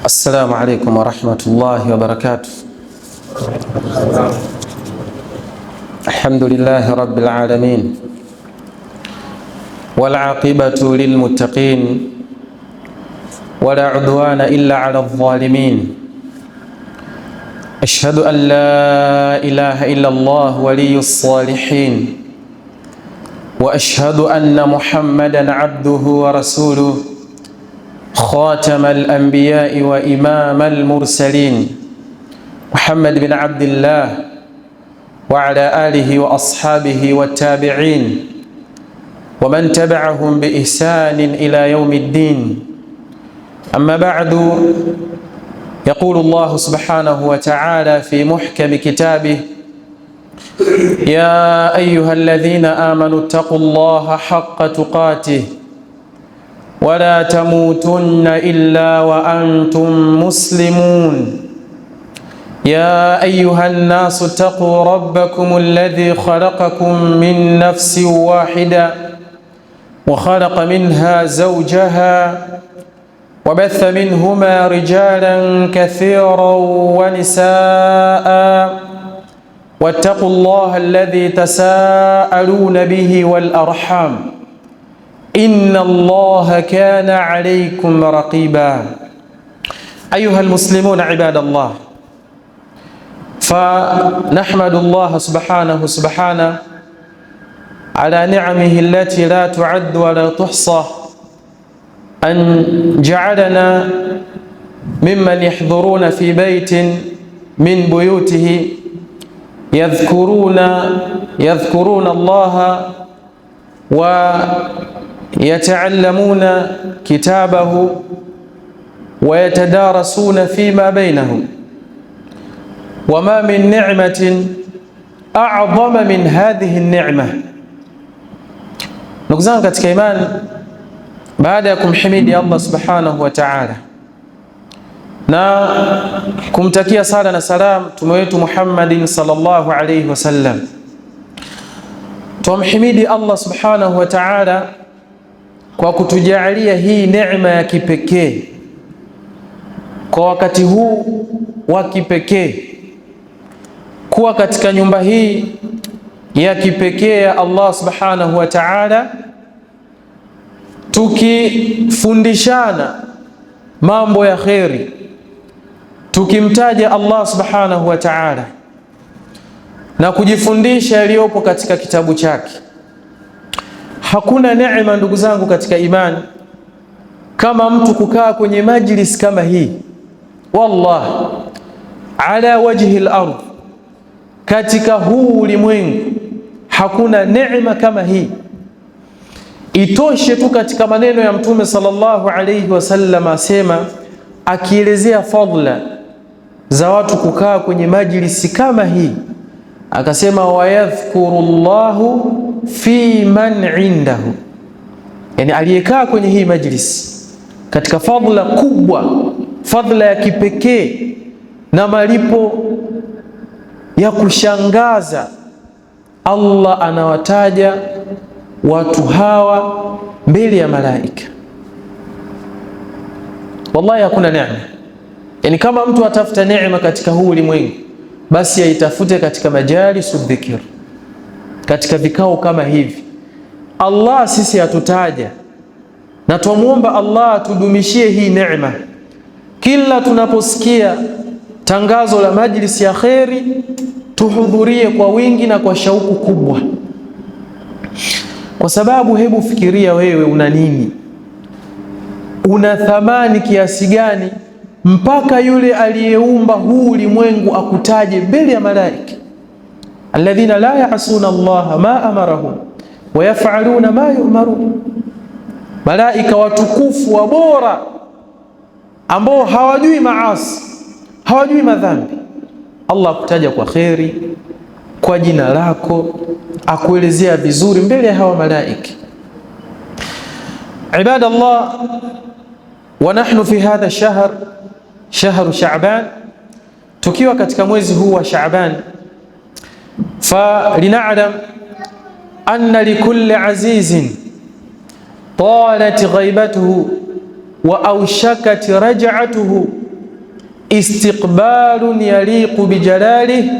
السلام عليكم ورحمة الله وبركاته. الحمد لله رب العالمين، والعاقبة للمتقين، ولا عدوان إلا على الظالمين. أشهد أن لا إله إلا الله ولي الصالحين، وأشهد أن محمدا عبده ورسوله خاتم الأنبياء وإمام المرسلين، محمد بن عبد الله وعلى آله وأصحابه والتابعين ومن تبعهم بإحسان إلى يوم الدين. أما بعد، يقول الله سبحانه وتعالى في محكم كتابه: يا أيها الذين آمنوا اتقوا الله حق تقاته ولا تموتن إلا وأنتم مسلمون. يا أيها الناس اتقوا ربكم الذي خلقكم من نفس واحدة وخلق منها زوجها وبث منهما رجالا كثيرا ونساء، واتقوا الله الذي تساءلون به والأرحام إن الله كان عليكم رقيبا. أيها المسلمون عباد الله، فنحمد الله سبحانه على نعمه التي لا تعد ولا تحصى، أن جعلنا ممن يحضرون في بيت من بيوته يذكرون الله ويتعلمون كتابه ويتدارسون فيما بينهم. وما من نعمة أعظم من هذه النعمة. Ndugu zangu katika imani, baada ya kumhimidi Allah subhanahu wa ta'ala na kumtakia sala na salam mtume wetu Muhammadin sallallahu alayhi wasallam, tumhimidi Allah subhanahu wa ta'ala kwa kutujalia hii neema ya kipekee kwa wakati huu wa kipekee, kuwa katika nyumba hii ya kipekee ya Allah subhanahu wa ta'ala, tukifundishana mambo ya kheri, tukimtaja Allah subhanahu wa ta'ala na kujifundisha yaliyopo katika kitabu chake. Hakuna neema ndugu zangu katika imani kama mtu kukaa kwenye majlis kama hii. Wallah, ala wajhi al-ardh, katika huu ulimwengu hakuna neema kama hii. Itoshe tu katika maneno ya Mtume sallallahu alayhi wasallam asema, akielezea fadla za watu kukaa kwenye majlisi kama hii, akasema wayadhkuru Allahu fi man indahu, yani aliyekaa kwenye hii majlisi katika fadla kubwa, fadla ya kipekee na malipo ya kushangaza, Allah anawataja watu hawa mbele ya malaika. Wallahi hakuna neema, yani kama mtu atafuta neema katika huu ulimwengu, basi aitafute katika majalisu dhikr, katika vikao kama hivi. Allah sisi atutaja na tumuomba Allah atudumishie hii neema. Kila tunaposikia tangazo la majlisi ya kheri, tuhudhurie kwa wingi na kwa shauku kubwa, kwa sababu hebu fikiria wewe una nini, una thamani kiasi gani mpaka yule aliyeumba huu ulimwengu akutaje mbele ya malaika. Alladhina la ya'suna Allah ma amarahum wa yaf'aluna ma yu'marun, malaika watukufu wabora ambao hawajui maasi, hawajui madhambi. Allah akutaja kwa kheri, kwa jina lako, akuelezea vizuri mbele ya hawa malaika. Ibadallah, wa nahnu fi hadha shahr, shahru Sha'ban, tukiwa katika mwezi huu wa Sha'ban, fa lina'lam anna likulli azizin talat ghaibatuhu wa awshakat raj'atuhu istiqbalun yaliqu bijalalihi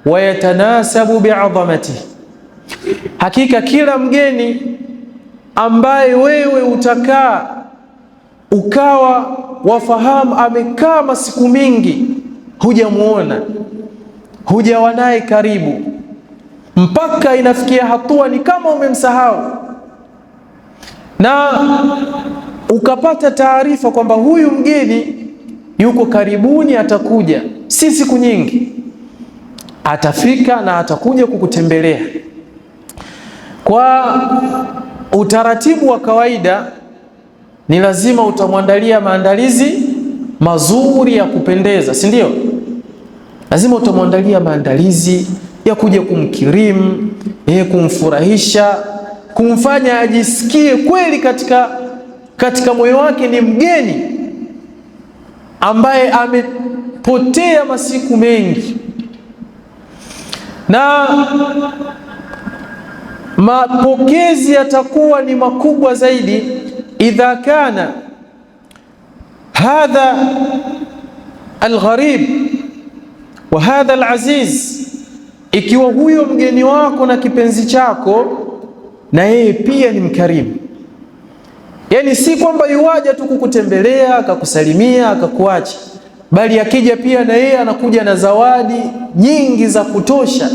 wa yatanasabu bi'azamatihi, hakika kila mgeni ambaye wewe utakaa ukawa wafahamu amekaa masiku mingi hujamuona, hujawa naye karibu, mpaka inafikia hatua ni kama umemsahau, na ukapata taarifa kwamba huyu mgeni yuko karibuni, atakuja, si siku nyingi, atafika na atakuja kukutembelea. Kwa utaratibu wa kawaida ni lazima utamwandalia maandalizi mazuri ya kupendeza, si ndio? Lazima utamwandalia maandalizi ya kuja kumkirimu, kumfurahisha, kumfanya ajisikie kweli katika moyo wake ni mgeni ambaye amepotea masiku mengi. Na mapokezi yatakuwa ni makubwa zaidi idha kana hadha algharib wa hadha alaziz, ikiwa huyo mgeni wako na kipenzi chako na yeye pia ni mkarimu. Yani si kwamba yuwaja tu kukutembelea akakusalimia akakuacha, bali akija pia na yeye anakuja na zawadi nyingi za kutosha.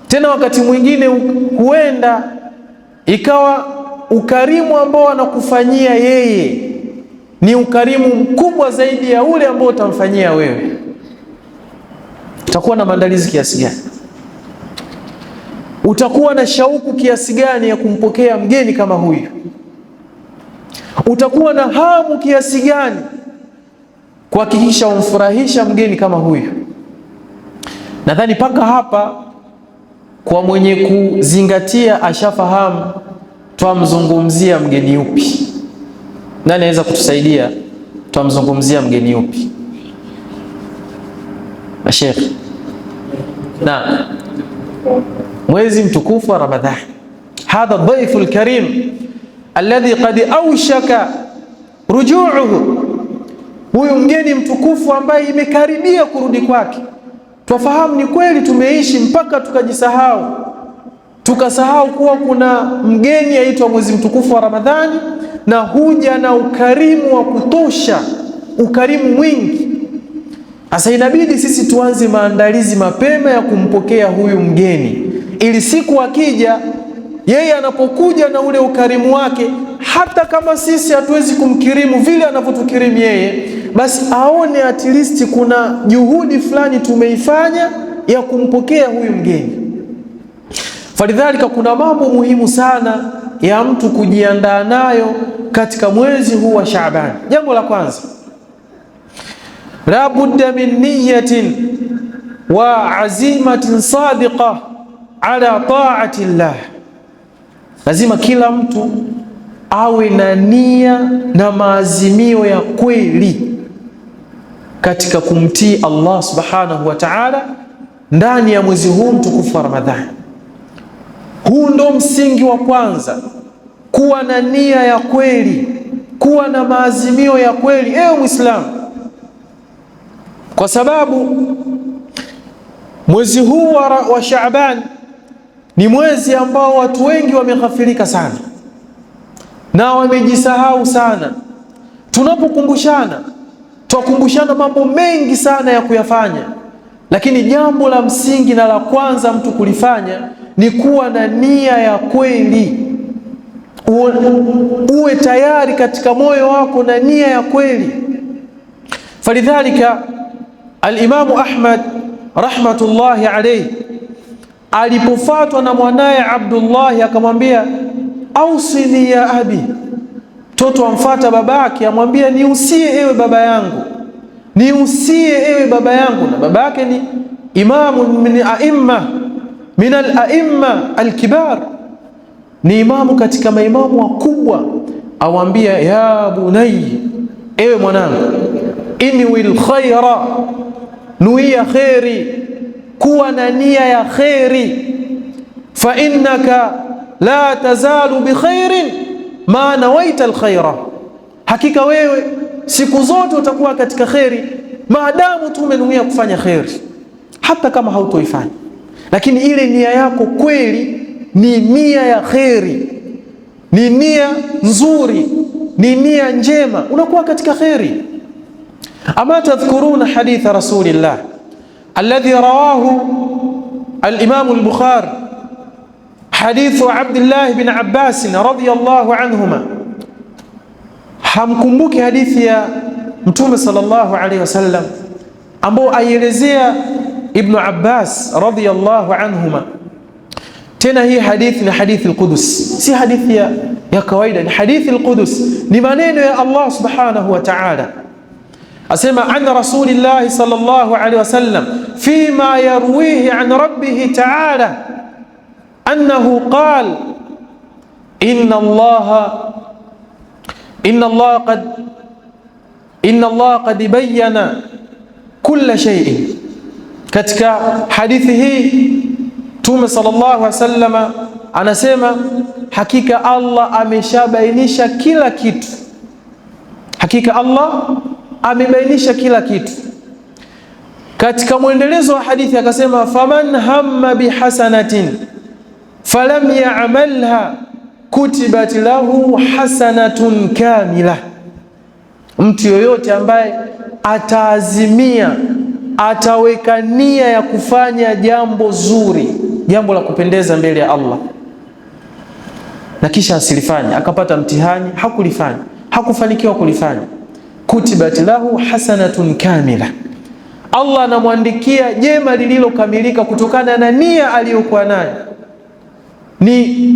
Tena wakati mwingine huenda ikawa ukarimu ambao anakufanyia yeye ni ukarimu mkubwa zaidi ya ule ambao utamfanyia wewe. Utakuwa na maandalizi kiasi gani? Utakuwa na shauku kiasi gani ya kumpokea mgeni kama huyu? Utakuwa na hamu kiasi gani kuhakikisha umfurahisha mgeni kama huyu? Nadhani mpaka hapa kwa mwenye kuzingatia ashafahamu twamzungumzia mgeni yupi. Nani anaweza kutusaidia? Twamzungumzia mgeni yupi? Sheikh. Na mwezi mtukufu wa Ramadhani, hadha dhaifu alkarim alladhi qad awshaka rujuuhu, huyu mgeni mtukufu ambaye imekaribia kurudi kwake. Twafahamu ni kweli tumeishi mpaka tukajisahau, tukasahau kuwa kuna mgeni aitwa mwezi mtukufu wa Ramadhani, na huja na ukarimu wa kutosha, ukarimu mwingi. Sasa inabidi sisi tuanze maandalizi mapema ya kumpokea huyu mgeni, ili siku akija, yeye anapokuja na ule ukarimu wake, hata kama sisi hatuwezi kumkirimu vile anavyotukirimu yeye, basi aone at least kuna juhudi fulani tumeifanya ya kumpokea huyu mgeni. Falidhalika, kuna mambo muhimu sana ya mtu kujiandaa nayo katika mwezi huu wa Shaaban. Jambo la kwanza, la budda min niyatin wa azimatin sadiqa ala taati llah, lazima kila mtu awe na nia na maazimio ya kweli katika kumtii Allah subhanahu wa ta'ala ndani ya mwezi huu mtukufu wa Ramadhani. Huu ndo msingi wa kwanza, kuwa na nia ya kweli, kuwa na maazimio ya kweli, ewe Muislamu, kwa sababu mwezi huu wa Shaaban ni mwezi ambao watu wengi wameghafilika sana na wamejisahau sana. Tunapokumbushana, twakumbushana mambo mengi sana ya kuyafanya, lakini jambo la msingi na la kwanza mtu kulifanya ni kuwa na nia ya kweli. Uwe tayari katika moyo wako na nia ya kweli. Falidhalika al-Imamu Ahmad rahmatullahi alayhi alipofatwa na mwanaye Abdullah akamwambia, ausini ya abi. Mtoto amfata babake amwambia, niusie ewe baba yangu, niusie ewe baba yangu. Na baba yake ni imamu min al-aimma al-kibar, ni imamu katika maimamu wakubwa. Awambia, ya bunayya, ewe mwanangu, inwil khaira, nuia khairi, kuwa na nia ya khairi. Fa innaka la tazalu bi khairin ma nawaita alkhaira, hakika wewe siku zote utakuwa katika kheri maadamu tu umenuia kufanya kheri, hata kama hautoifanya, lakini ile nia yako kweli ni nia ya kheri, ni nia nzuri, ni nia njema, unakuwa katika kheri. Ama tadhkuruna haditha rasulillah alladhi rawahu al-Imam al-Bukhari, hadithu Abdullah ibn Abbas radhiyallahu anhuma. Hamkumbuki hadithi ya Mtume sallallahu alayhi wasallam ambao aielezea Ibn Abbas radhiyallahu anhuma? Tena hii hadithi ni hadithi al-Qudus, si hadithi ya kawaida, ni hadithi al-Qudus, ni maneno ya Allah subhanahu wa ta'ala. Asema an rasulillahi sallallahu alayhi wasallam fima yarwihi an rabbih ta'ala annahu qala inna Allah qad bayyana kulla shay'in. Katika hadithi hii Mtume sallallahu alaihi wasallam anasema hakika Allah ameshabainisha kila kitu, hakika Allah amebainisha kila kitu. Katika mwendelezo wa hadithi akasema faman hamma bihasanatin falam ya'malha kutibat lahu hasanatun kamila, mtu yoyote ambaye ataazimia, ataweka nia ya kufanya jambo zuri, jambo la kupendeza mbele ya Allah, na kisha asilifanya, akapata mtihani, hakulifanya, hakufanikiwa kulifanya, kutibat lahu hasanatun kamila, Allah anamwandikia jema lililokamilika kutokana na nia aliyokuwa nayo. Ni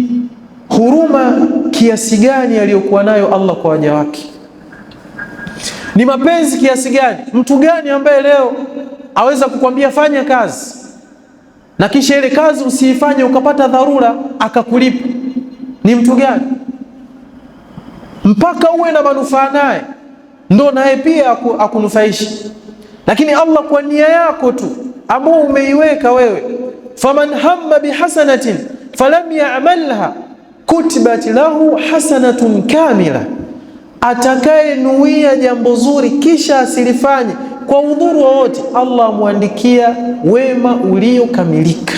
huruma kiasi gani aliyokuwa nayo Allah kwa waja wake, ni mapenzi kiasi gani. Mtu gani ambaye leo aweza kukwambia fanya kazi na kisha ile kazi usiifanye ukapata dharura akakulipa? Ni mtu gani? Mpaka uwe na manufaa naye ndo naye pia akunufaishi. Lakini Allah kwa nia yako tu ambao umeiweka wewe, faman hamma bihasanatin falam ya'malha kutibat lahu hasanatun kamila, atakayenuia jambo zuri kisha asilifanye kwa udhuru wowote, Allah amwandikia wema uliokamilika.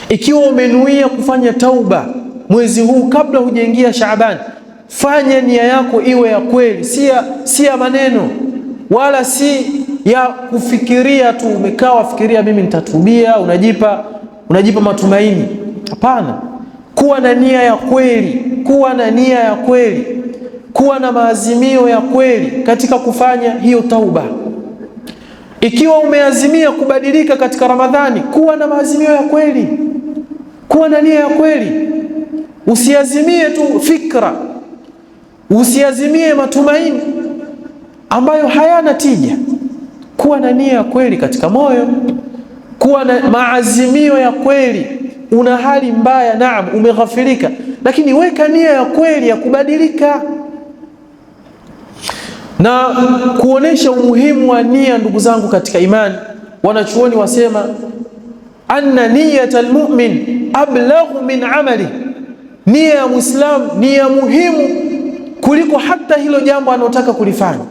Ikiwa umenuia kufanya tauba mwezi huu kabla hujaingia Shaaban, fanya nia yako iwe ya kweli, si ya maneno wala si ya kufikiria tu, umekaa wafikiria mimi nitatubia, unajipa matumaini. Hapana, kuwa na nia ya kweli, kuwa na nia ya kweli, kuwa na maazimio ya kweli katika kufanya hiyo tauba. Ikiwa umeazimia kubadilika katika Ramadhani, kuwa na maazimio ya kweli, kuwa na nia ya kweli. Usiazimie tu fikra, usiazimie matumaini ambayo hayana tija. Kuwa na nia ya kweli katika moyo, kuwa na maazimio ya kweli. Una hali mbaya, naam, umeghafilika, lakini weka nia ya kweli ya kubadilika. Na kuonesha umuhimu wa nia, ndugu zangu katika imani, wanachuoni wasema anna niyatal mu'min ablaghu min amali, nia ya Muislam ni ya muhimu kuliko hata hilo jambo anataka kulifanya,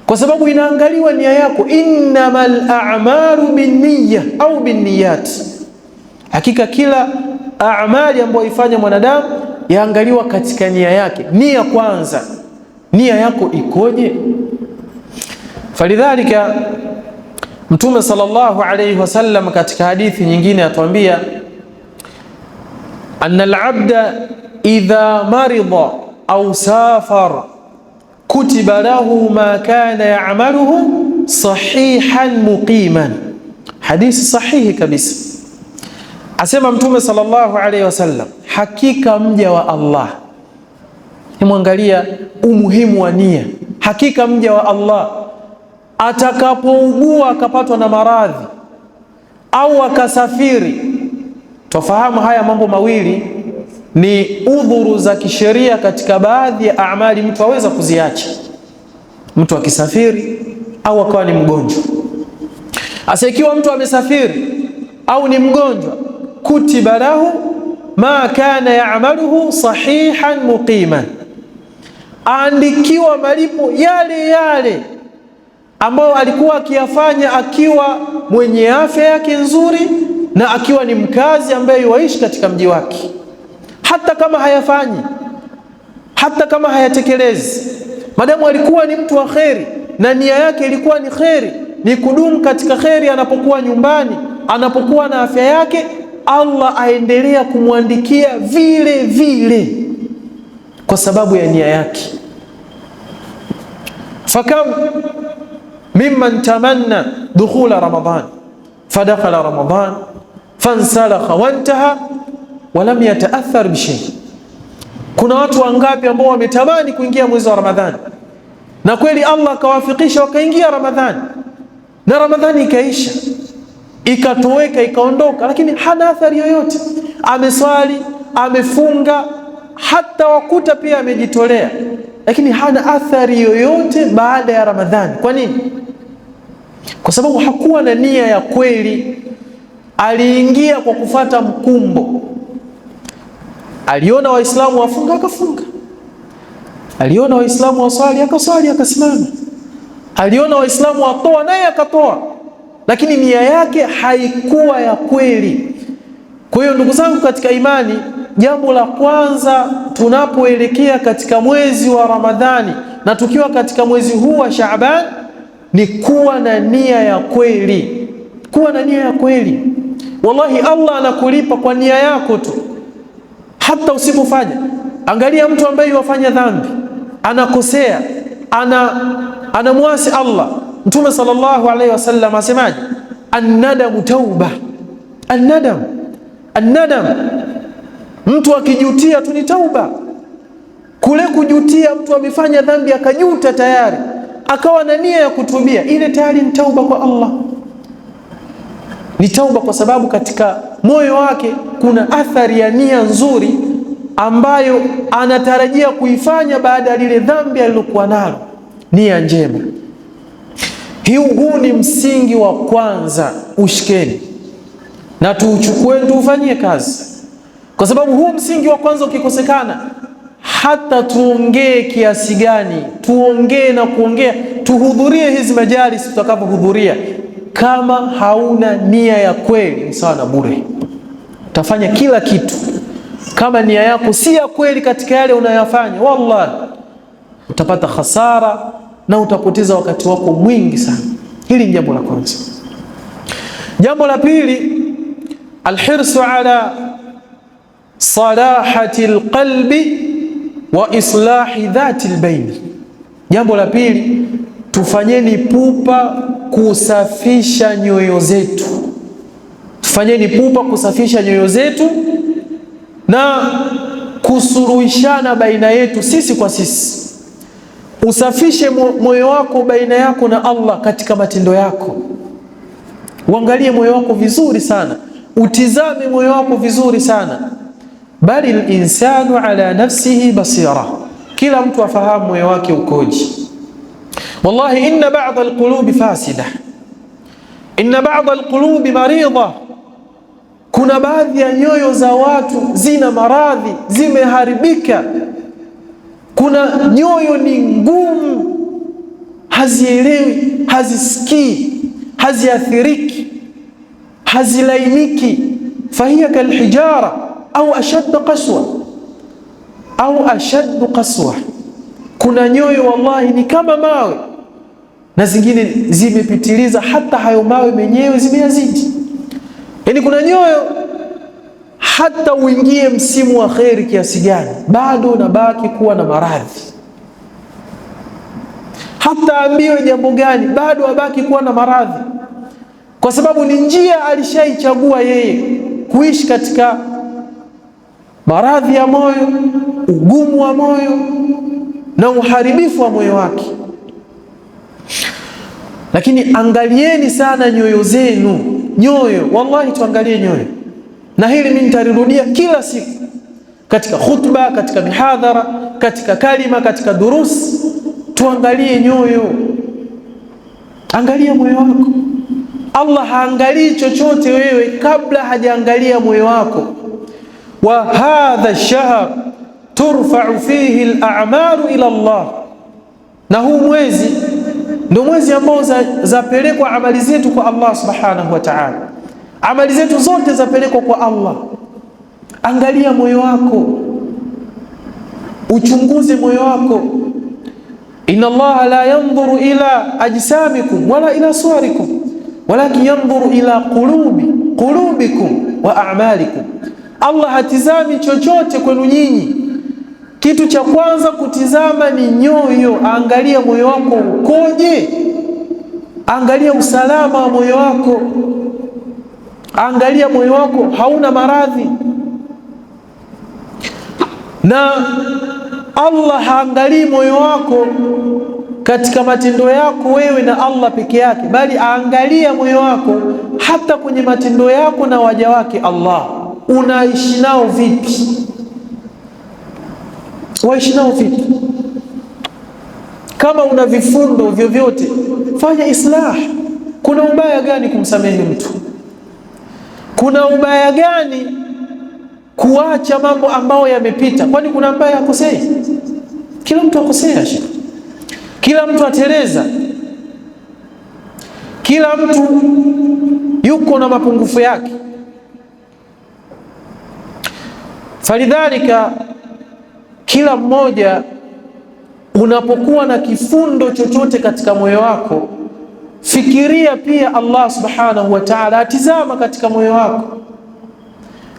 kwa sababu inaangaliwa nia yako. Innamal a'malu binniyah au binniyat, hakika kila amali ambayo ifanya mwanadamu yaangaliwa katika nia yake. Nia kwanza, nia yako ikoje? Falidhalika Mtume sallallahu alayhi wasallam katika hadithi nyingine atuambia anna al-abda idha marida au safar kutiba lahu ma kana ya'maluhu sahihan muqiman. Hadithi sahihi kabisa. Asema Mtume sallallahu alayhi wasallam, hakika mja wa Allah, nimwangalia umuhimu wa nia. Hakika mja wa Allah atakapougua akapatwa na maradhi au akasafiri, tufahamu haya mambo mawili ni udhuru za kisheria katika baadhi ya amali mtu aweza kuziacha, mtu akisafiri au akawa ni mgonjwa. Asa ikiwa mtu amesafiri au ni mgonjwa, kutiba lahu ma kana ya'maluhu sahihan muqiman, aandikiwa malipo yale yale ambayo alikuwa akiyafanya akiwa mwenye afya yake nzuri na akiwa ni mkazi ambaye yuishi katika mji wake, hata kama hayafanyi, hata kama hayatekelezi, madamu alikuwa ni mtu wa kheri na nia yake ilikuwa ni kheri, ni kudumu katika kheri. Anapokuwa nyumbani, anapokuwa na afya yake, Allah aendelea kumwandikia vile vile kwa sababu ya nia yake. Fakam mimman tamanna dukhula Ramadan fadakhala Ramadan fansalakha wantaha walam yataathar bishay. Kuna watu wangapi ambao wametamani kuingia mwezi wa Ramadhani na kweli Allah akawafikisha wakaingia Ramadhani, na Ramadhani ikaisha, ikatoweka, ikaondoka, lakini hana athari yoyote. Ameswali, amefunga, hata wakuta pia amejitolea, lakini hana athari yoyote baada ya Ramadhani. Kwa nini? Kwa sababu hakuwa na nia ya kweli. Aliingia kwa kufata mkumbo. Aliona Waislamu wafunga akafunga, aliona Waislamu waswali akaswali akasimama, aliona Waislamu watoa naye akatoa, lakini nia yake haikuwa ya kweli. Kwa hiyo ndugu zangu katika imani, jambo la kwanza tunapoelekea katika mwezi wa Ramadhani na tukiwa katika mwezi huu wa Shaaban ni kuwa na nia ya kweli. Kuwa na nia ya kweli. Wallahi Allah anakulipa kwa nia yako tu, hata usipofanya. Angalia mtu ambaye yafanya dhambi, anakosea, anamwasi Allah. Mtume sallallahu alaihi wasallam asemaje? An-nadamu tauba. An-nadam, mtu akijutia tu ni tauba. Kule kujutia, mtu amefanya dhambi akajuta tayari, akawa na nia ya kutubia, ile tayari ni tauba kwa Allah. Ni tauba kwa sababu katika moyo wake kuna athari ya nia nzuri ambayo anatarajia kuifanya baada ya lile dhambi alilokuwa nalo, nia njema. Huu ni msingi wa kwanza, ushikeni na tuuchukue, tuufanyie kazi, kwa sababu huu msingi wa kwanza ukikosekana, hata tuongee kiasi gani, tuongee na kuongea, tuhudhurie hizi majalis tutakapohudhuria, kama hauna nia ya kweli ni sawa na bure. Utafanya kila kitu, kama nia yako si ya kweli katika yale unayofanya, wallahi utapata hasara na utapoteza wakati wako mwingi sana. Hili ni jambo la kwanza. Jambo la pili, alhirsu ala salahati alqalbi wa islahi dhati albaini. Jambo la pili, tufanyeni pupa kusafisha nyoyo zetu. Tufanyeni pupa kusafisha nyoyo zetu na kusuruhishana baina yetu sisi kwa sisi. Usafishe moyo wako baina yako na Allah katika matendo yako. Uangalie moyo wako vizuri sana, utizame moyo wako vizuri sana. Bali al-insanu ala nafsihi basira, kila mtu afahamu moyo wake ukoje. Wallahi inna ba'dha al-qulubi fasida, inna ba'dha al-qulubi marida. Kuna baadhi ya nyoyo za watu zina maradhi, zimeharibika. Kuna nyoyo ni ngumu, hazielewi, hazisikii, haziathiriki, hazilainiki. Fahiya kalhijara au ashaddu qaswa, au ashaddu qaswa. Kuna nyoyo wallahi ni kama mawe, na zingine zimepitiliza, hata hayo mawe menyewe zimeyazidi. Yani kuna nyoyo hata uingie msimu wa kheri kiasi gani, bado unabaki kuwa na maradhi. Hata ambiwe jambo gani, bado abaki kuwa na maradhi, kwa sababu ni njia alishaichagua yeye kuishi katika maradhi ya moyo, ugumu wa moyo na uharibifu wa moyo wake. Lakini angalieni sana nyoyo zenu. Nyoyo, wallahi tuangalie nyoyo. Na hili mimi nitalirudia kila siku katika khutba, katika mihadhara, katika kalima, katika durus. Tuangalie nyoyo. Angalia moyo wako. Allah haangalii chochote wewe kabla hajaangalia moyo wako. Wa hadha shahr turfa'u fihi al-a'malu ila Allah, na huu mwezi ndio mwezi ambao zapelekwa amali zetu kwa Allah subhanahu wa ta'ala. Amali zetu zote zapelekwa kwa Allah. Angalia moyo wako, uchunguze moyo wako. Inna Allah la yanzuru ila ajsamikum wala ila suwarikum walakin yanzuru ila qulubikum wa a'malikum. Allah hatizami chochote kwenu nyinyi. Kitu cha kwanza kutizama ni nyoyo. Angalia moyo wako ukoje, angalia usalama wa moyo wako, angalia moyo wako hauna maradhi. Na Allah haangalii moyo wako katika matendo yako wewe na Allah peke yake, bali aangalia moyo wako hata kwenye matendo yako na waja wake Allah. Unaishi nao vipi? Waishi nao vipi? Kama una vifundo vyovyote, fanya islah. Kuna ubaya gani kumsamehe mtu? Kuna ubaya gani kuacha mambo ambayo yamepita? Kwani kuna mbaya akosei? Kila mtu akosea, kila mtu ateleza, kila mtu yuko na mapungufu yake. Falidhalika, kila mmoja unapokuwa na kifundo chochote katika moyo wako, fikiria pia Allah subhanahu wa ta'ala atizama katika moyo wako.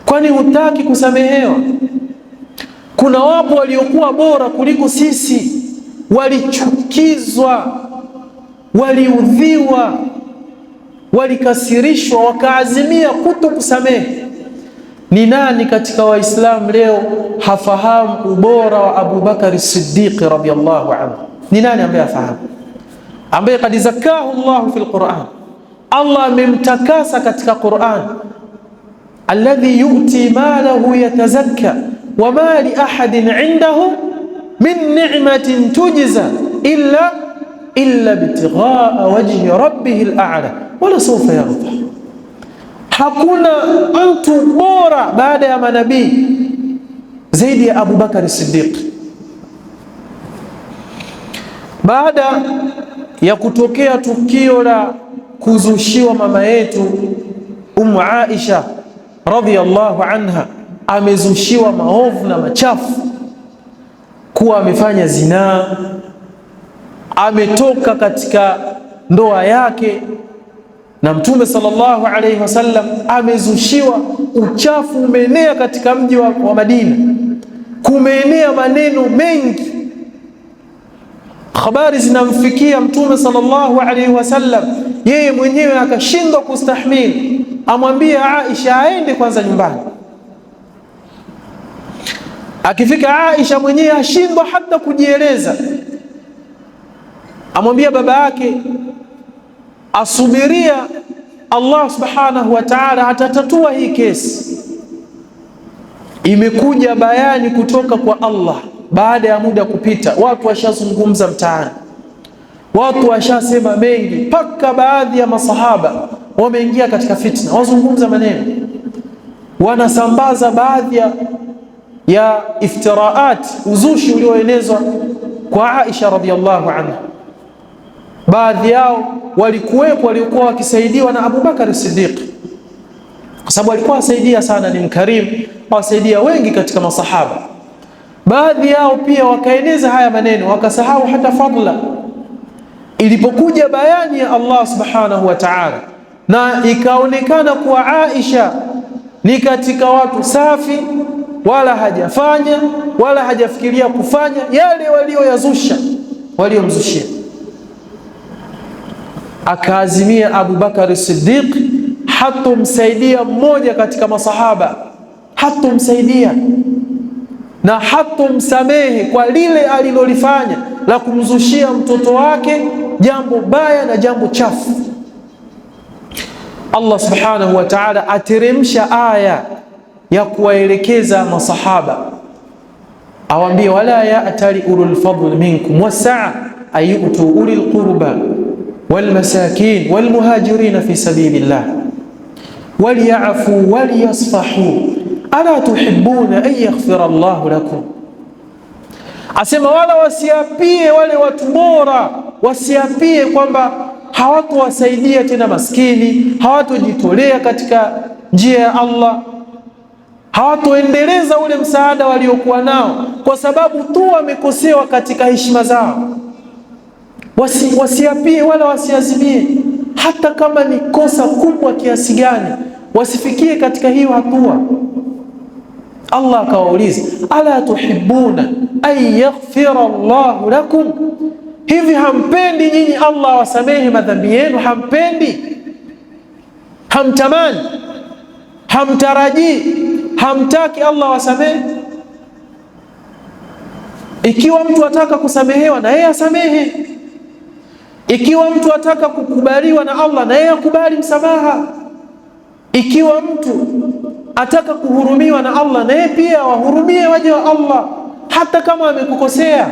Kwani hutaki kusamehewa? Kuna wapo waliokuwa bora kuliko sisi, walichukizwa, waliudhiwa, walikasirishwa, wakaazimia kuto kusamehe. Ni nani katika Waislamu leo hafahamu ubora wa Abu Bakar as-Siddiq radhiyallahu anhu? Ni nani ambaye afahamu? Ambaye kad zakahu Allah fil Qur'an, Allah amemtakasa katika Qur'an. Alladhi yu'ti malahu yatazakka wa ma li ahadin 'indahu min ni'matin tujza illa ibtigha'a wajhi rabbih al-a'la wala sawfa yarda. Hakuna mtu bora baada ya manabii zaidi ya Abu Bakar as-Siddiq. Baada ya kutokea tukio la kuzushiwa mama yetu Aisha radhiyallahu anha, amezushiwa maovu na machafu, kuwa amefanya zinaa, ametoka katika ndoa yake na Mtume sallallahu alayhi wasallam, amezushiwa uchafu, umeenea katika mji wa Madina, kumeenea maneno mengi. Habari zinamfikia Mtume sallallahu alayhi wasallam, yeye mwenyewe akashindwa kustahimili, amwambia Aisha aende kwanza nyumbani. Akifika Aisha mwenyewe ashindwa hata kujieleza, amwambia baba yake asubiria Allah subhanahu wa ta'ala atatatua hii kesi. Imekuja bayani kutoka kwa Allah baada ya muda kupita, watu washazungumza mtaani, watu washasema mengi, mpaka baadhi ya masahaba wameingia katika fitna, wazungumza maneno, wanasambaza baadhi ya iftiraat, uzushi ulioenezwa kwa Aisha radhiyallahu anha. Baadhi yao walikuwepo waliokuwa wakisaidiwa na Abu Bakar as-Siddiq, kwa sababu alikuwa asaidia sana, ni mkarimu, wasaidia wengi katika masahaba. Baadhi yao pia wakaeneza haya maneno, wakasahau hata fadla. Ilipokuja bayani ya Allah subhanahu wa ta'ala, na ikaonekana kuwa Aisha ni katika watu safi, wala hajafanya wala hajafikiria kufanya yale walioyazusha, waliomzushia, akaazimia Abu Bakar as-Siddiq hatomsaidia mmoja katika masahaba, hatomsaidia na hatomsamehe kwa lile alilolifanya la kumzushia mtoto wake jambo baya na jambo chafu. Allah subhanahu wa ta'ala ateremsha aya ya kuwaelekeza masahaba, awambie wala ya'tali ulul fadl minkum wasa'a ayutu ulil qurba wal masakin wal muhajirin fi sabilillah walyafu walyasfahu ala tuhibbuna an yaghfira Allahu lakum Asema wala wasiapie wale watu bora, wasiapie kwamba hawatowasaidia tena maskini, hawatojitolea katika njia ya Allah, hawatoendeleza ule msaada waliokuwa nao kwa sababu tu wamekosewa katika heshima zao. Wasiapie wala wasiazimie, hata kama ni kosa kubwa kiasi gani, wasifikie katika hiyo hatua. Allah akawauliza, ala tuhibbuna an yaghfira Allahu lakum, hivi hampendi nyinyi Allah wasamehe madhambi yenu? Hampendi? Hamtamani? Hamtarajii? Hamtaki Allah wasamehe? Ikiwa mtu ataka kusamehewa, na yeye asamehe. Ikiwa mtu ataka kukubaliwa na Allah, na yeye akubali msamaha. Ikiwa mtu ataka kuhurumiwa na Allah, na yeye pia wahurumie waja wa Allah, hata kama wamekukosea,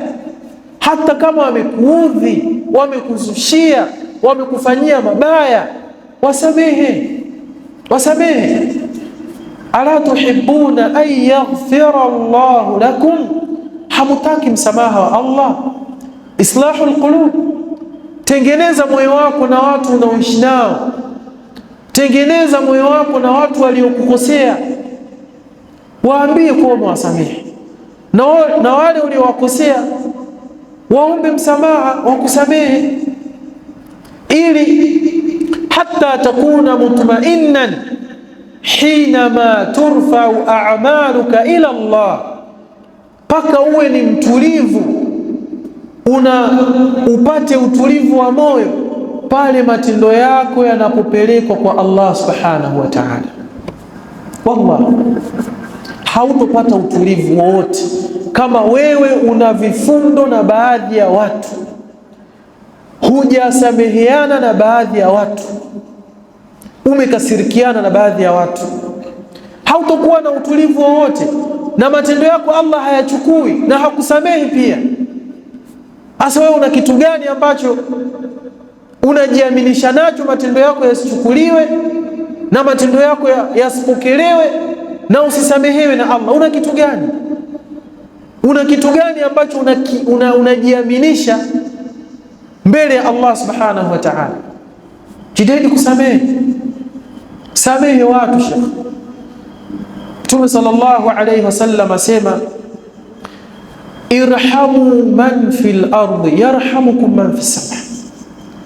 hata kama wamekuudhi, wamekuzushia, wamekufanyia mabaya, wasamehe, wasamehe. Ala tuhibbuna an yaghfira Allahu lakum, hamutaki msamaha wa Allah? Islahul qulub, tengeneza moyo wako na watu unaoishi nao, tengeneza moyo wako na watu waliokukosea, waambie kuwa mwasamehe, na wale uliowakosea waombe msamaha, wakusamehe, ili hatta takuna mutma'innan hinama turfa'u a'maluka ila Allah, paka uwe ni mtulivu, upate utulivu wa moyo pale matendo yako yanapopelekwa kwa Allah subhanahu wa ta'ala. Wallahi hautopata utulivu wowote kama wewe una vifundo na baadhi ya watu, hujasameheana na baadhi ya watu, umekasirikiana na baadhi ya watu, hautokuwa na utulivu wowote, na matendo yako Allah hayachukui na hakusamehi pia. Asa wewe una kitu gani ambacho unajiaminisha nacho matendo yako yasichukuliwe na matendo yako yasipokelewe na usisamehewe na Allah? Una kitu gani? Una kitu gani ambacho unajiaminisha mbele ya Allah subhanahu wa ta'ala? Jitahidi kusamehe, samehe watu. Sheikh Mtume sallallahu alayhi wasallam asema, irhamu man fil ardi yarhamukum man fis sama,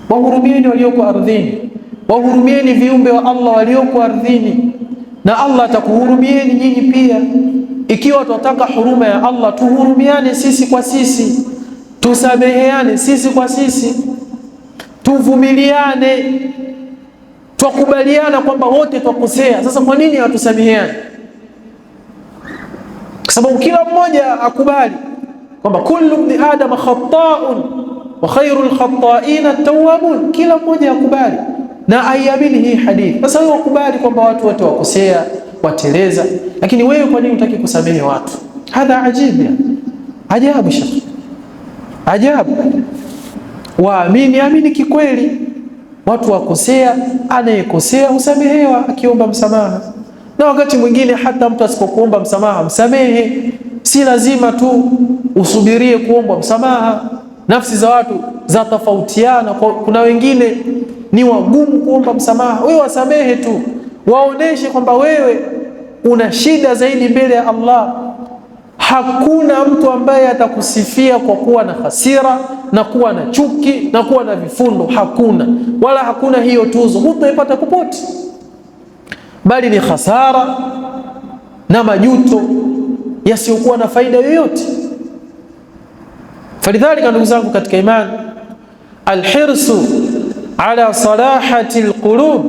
wahurumieni walioko ardhini, wahurumieni viumbe wa Allah walioko ardhini, na Allah atakuhurumieni nyinyi pia. Ikiwa tunataka huruma ya Allah, tuhurumiane sisi kwa sisi, tusameheane sisi kwa sisi, tuvumiliane, tukubaliana kwamba wote tukosea. Sasa kwa nini hatusameheane? Kwa sababu kila mmoja akubali kwamba kullu ibn adam khata'un wa khairul khata'ina at-tawwabun, kila mmoja akubali na aiamini hii hadithi. Sasa wewe ukubali kwamba watu wote wakosea, wateleza, lakini wewe kwa nini unataka kusamehe watu? Hadha ajibu, ajabu shekhi, ajabu. Waamini, amini kikweli, watu wakosea, anayekosea usamehewa akiomba msamaha. Na wakati mwingine hata mtu asipokuomba msamaha, msamehe. Si lazima tu usubirie kuomba msamaha. Nafsi za watu za tofautiana. Kuna wengine ni wagumu kuomba msamaha, wewe wasamehe tu, waoneshe kwamba wewe una shida zaidi mbele ya Allah. Hakuna mtu ambaye atakusifia kwa kuwa na hasira na kuwa na chuki na kuwa na vifundo, hakuna, wala hakuna hiyo tuzo, hutaipata popote, bali ni hasara na majuto yasiyokuwa na faida yoyote. Falidhalika, ndugu zangu katika imani, alhirsu ala salahati alqulub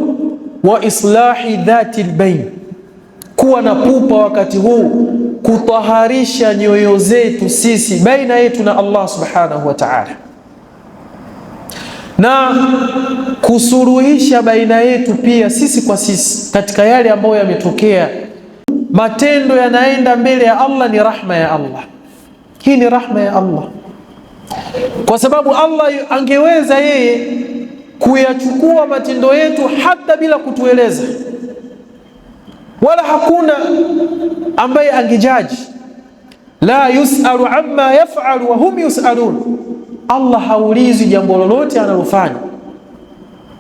wa islahi dhati albayn, kuwa na pupa wakati huu kutaharisha nyoyo zetu sisi baina yetu na Allah subhanahu wa ta'ala, na kusuruhisha baina yetu pia sisi kwa sisi katika yale ambayo yametokea. Matendo yanaenda mbele ya Allah ni rahma ya Allah. Hii ni rahma ya Allah, kwa sababu Allah angeweza yeye kuyachukua matendo yetu hata bila kutueleza, wala hakuna ambaye angejaji, la yusalu amma yaf'alu wa hum yusalun, Allah haulizi jambo lolote analofanya.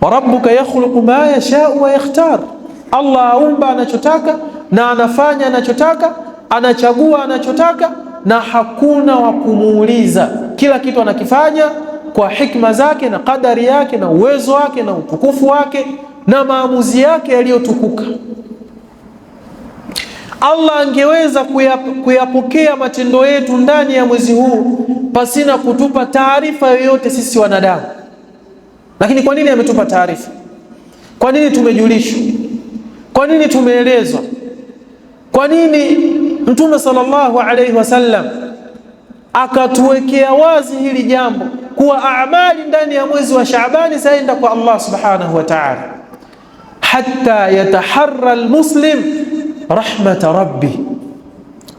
Wa rabbuka yakhluqu ma yasha'u wa yakhtar, Allah aumba anachotaka na anafanya anachotaka, anachagua anachotaka, na hakuna wa kumuuliza. Kila kitu anakifanya kwa hikma zake na kadari yake na uwezo wake na utukufu wake na maamuzi yake yaliyotukuka. Allah angeweza kuyapokea matendo yetu ndani ya mwezi huu pasina kutupa taarifa yoyote sisi wanadamu. Lakini kwa nini ametupa taarifa? Kwa nini tumejulishwa? Kwa nini tumeelezwa? Kwa nini Mtume sallallahu alayhi wasallam akatuwekea wazi hili jambo kuwa amali ndani ya mwezi wa Shaabani zaenda kwa Allah subhanahu wa ta'ala, hatta yataharra almuslim rahmata rabbi,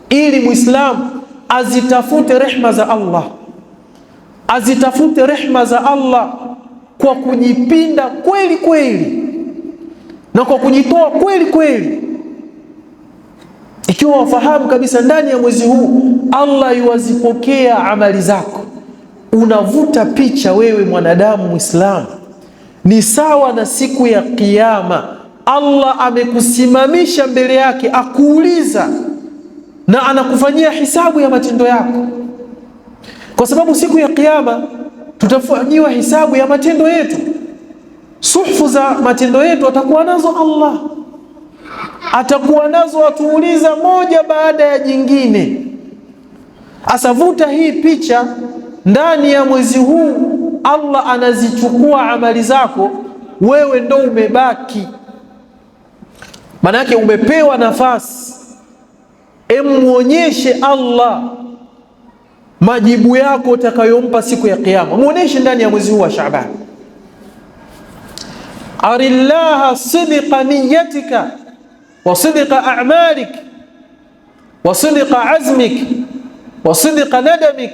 ili muislamu azitafute rehma za Allah, azitafute rehma za Allah kwa kujipinda kweli kweli na kwa kujitoa kweli kweli. Ikiwa wafahamu kabisa ndani ya mwezi huu Allah yuwazipokea amali zako, unavuta picha wewe mwanadamu Muislamu ni sawa na siku ya Kiyama Allah amekusimamisha mbele yake akuuliza na anakufanyia hisabu ya matendo yako, kwa sababu siku ya Kiyama tutafanyiwa hisabu ya matendo yetu. Suhfu za matendo yetu atakuwa nazo Allah, atakuwa nazo, atuuliza moja baada ya jingine. Asavuta hii picha ndani ya mwezi huu, Allah anazichukua amali zako, wewe ndo umebaki. Manake umepewa nafasi, muonyeshe Allah majibu yako utakayompa siku ya Kiyama. Muoneshe ndani ya mwezi huu wa Shaaban. Arillaha sidqa niyatika wa sidqa a'malik wa sidqa azmik wa sidqa nadamik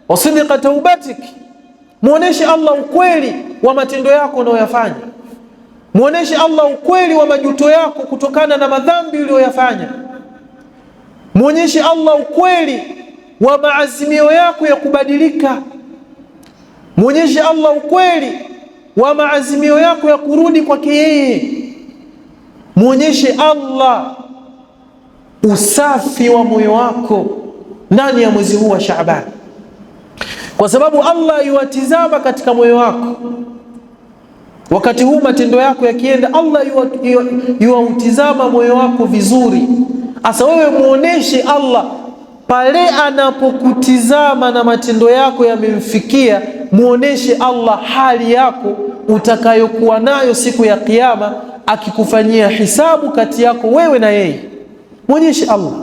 wa sidqa taubatik. Muoneshe Allah ukweli wa matendo yako unayoyafanya. Muoneshe Allah ukweli wa majuto yako kutokana na madhambi uliyoyafanya. Muoneshe Allah ukweli wa maazimio yako ya kubadilika. Muoneshe Allah ukweli wa maazimio yako ya kurudi kwake yeye. Muoneshe Allah usafi wa moyo wako ndani ya mwezi huu wa Shaaban, kwa sababu Allah yuwatizama katika moyo wako. Wakati huu matendo yako yakienda, Allah yuwautizama moyo wako vizuri. Asa wewe muoneshe Allah pale anapokutizama na matendo yako yamemfikia, muoneshe Allah hali yako utakayokuwa nayo siku ya Kiyama, akikufanyia hisabu kati yako wewe na yeye. Muoneshe Allah,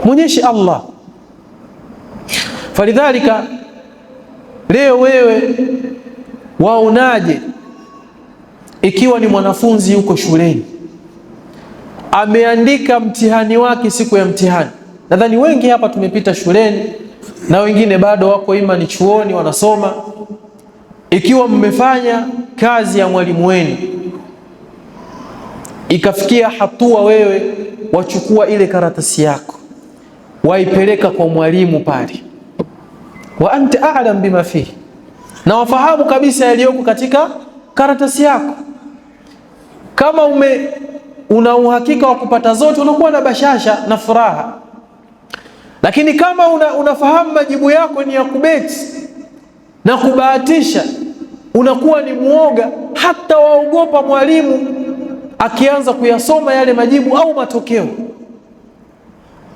muoneshe Allah. Falidhalika, leo wewe waonaje ikiwa ni mwanafunzi yuko shuleni ameandika mtihani wake siku ya mtihani? Nadhani wengi hapa tumepita shuleni na wengine bado wako ima ni chuoni wanasoma. Ikiwa mmefanya kazi ya mwalimu wenu ikafikia hatua wewe wachukua ile karatasi yako waipeleka kwa mwalimu pale, wa anta a'lam bima fihi, na wafahamu kabisa yaliyoko katika karatasi yako. Kama una uhakika wa kupata zote, unakuwa na bashasha na furaha. Lakini kama unafahamu majibu yako ni ya kubeti na kubahatisha, unakuwa ni muoga, hata waogopa mwalimu akianza kuyasoma yale majibu au matokeo.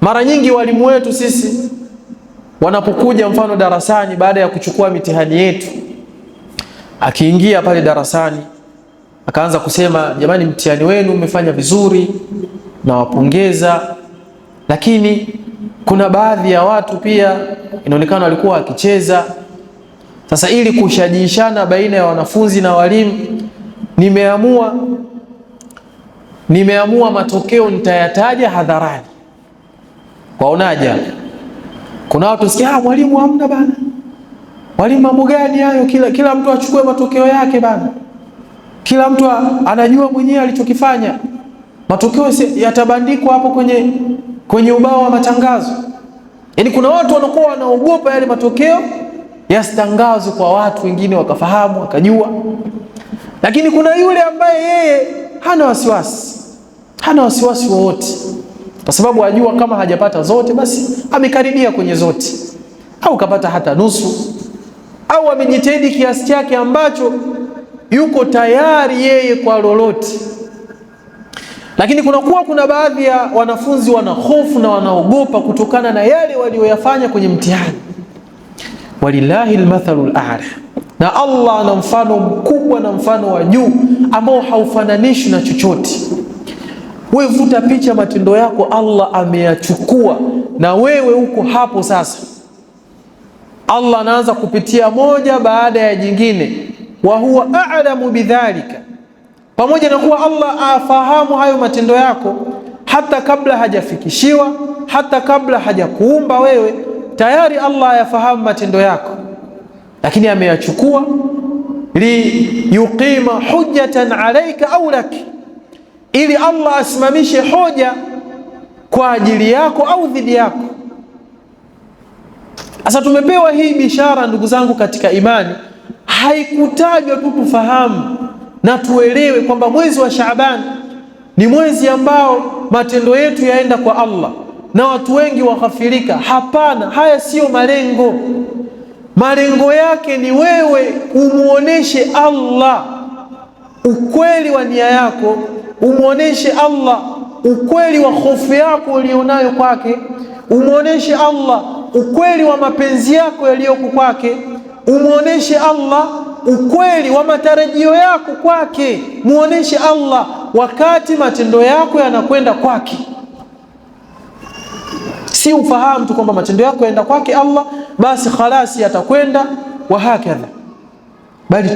Mara nyingi walimu wetu sisi wanapokuja mfano darasani baada ya kuchukua mitihani yetu, akiingia pale darasani akaanza kusema, jamani, mtihani wenu umefanya vizuri, nawapongeza. Lakini kuna baadhi ya watu pia inaonekana walikuwa wakicheza. Sasa ili kushajishana baina ya wanafunzi na walimu, nimeamua matokeo nitayataja hadharani. Waonaje? Kuna watu sikia, mwalimu hamna bana, mwalimu mambo gani hayo? Kila mtu achukue matokeo yake bana, kila mtu anajua mwenyewe alichokifanya. Matokeo yatabandikwa hapo kwenye ubao wa matangazo. Yani kuna watu wanakuwa wanaogopa yale matokeo yasitangazwe kwa watu wengine wakafahamu wakajua, lakini kuna yule ambaye yeye hana wasiwasi wowote, kwa sababu ajua kama hajapata zote basi amekaribia kwenye zote, au kapata hata nusu, au amejitahidi kiasi chake ambacho yuko tayari yeye kwa lolote. Lakini kuna baadhi ya wanafunzi wana hofu na wanaogopa kutokana na yale walioyafanya kwenye mtihani. Walillahi almathalul a'la, na Allah ana mfano mkubwa na mfano wa juu ambao haufananishi na chochote. Wewe vuta picha matendo yako Allah ameyachukua, na wewe uko hapo sasa. Allah anaanza kupitia moja baada ya jingine, wa huwa a'lamu bidhalika, pamoja na kuwa Allah afahamu hayo matendo yako hata kabla hajafikishiwa, hata kabla hajakuumba wewe, tayari Allah ayafahamu matendo yako, lakini ameyachukua li yuqima hujjatan alayka au lak, ili Allah asimamishe hoja kwa ajili yako au dhidi yako. Sasa tumepewa hii bishara ndugu zangu katika imani, haikutajwa tu tufahamu na tuelewe kwamba mwezi wa Shaaban ni mwezi ambao matendo yetu yaenda kwa Allah na watu wengi waghafilika. Hapana, haya sio malengo. Malengo yake ni wewe umuoneshe Allah ukweli wa nia yako, umuoneshe Allah ukweli wa hofu yako ulionayo kwake, umuoneshe Allah ukweli wa mapenzi yako yaliyoko kwake, umuoneshe Allah ukweli wa matarajio yako kwake, muoneshe Allah wakati matendo yako yanakwenda kwake. Si ufahamu tu kwamba matendo yako yaenda kwake Allah basi khalasi yatakwenda wa hakadha, bali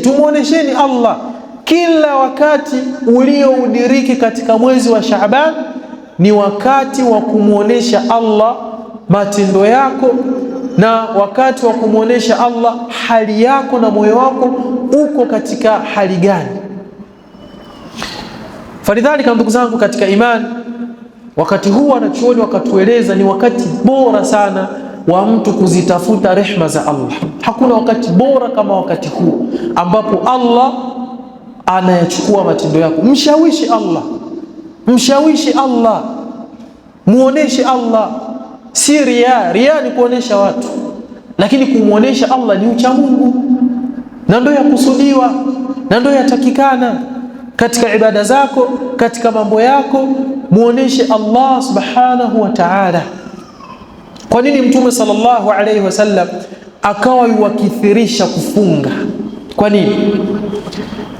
tumuonesheni Allah kila wakati ulioudiriki katika mwezi wa Shaaban ni wakati wa kumuonesha Allah matendo yako, na wakati wa kumuonesha Allah hali yako na moyo wako uko katika hali gani. Falidhalika ndugu zangu katika imani, wakati huu wanachuoni wakatueleza ni wakati bora sana wa mtu kuzitafuta rehma za Allah. Hakuna wakati bora kama wakati huu ambapo Allah anayachukua matendo yako. Mshawishi Allah, muoneshe Allah. Si ria ni kuonesha watu, lakini kumuonesha Allah ni ucha Mungu, na ndio yakusudiwa na ndio yatakikana katika ibada zako, katika mambo yako. Muoneshe Allah subhanahu wa ta'ala. Kwa nini Mtume sallallahu alayhi wasallam akawa yuwakithirisha kufunga? Kwa nini?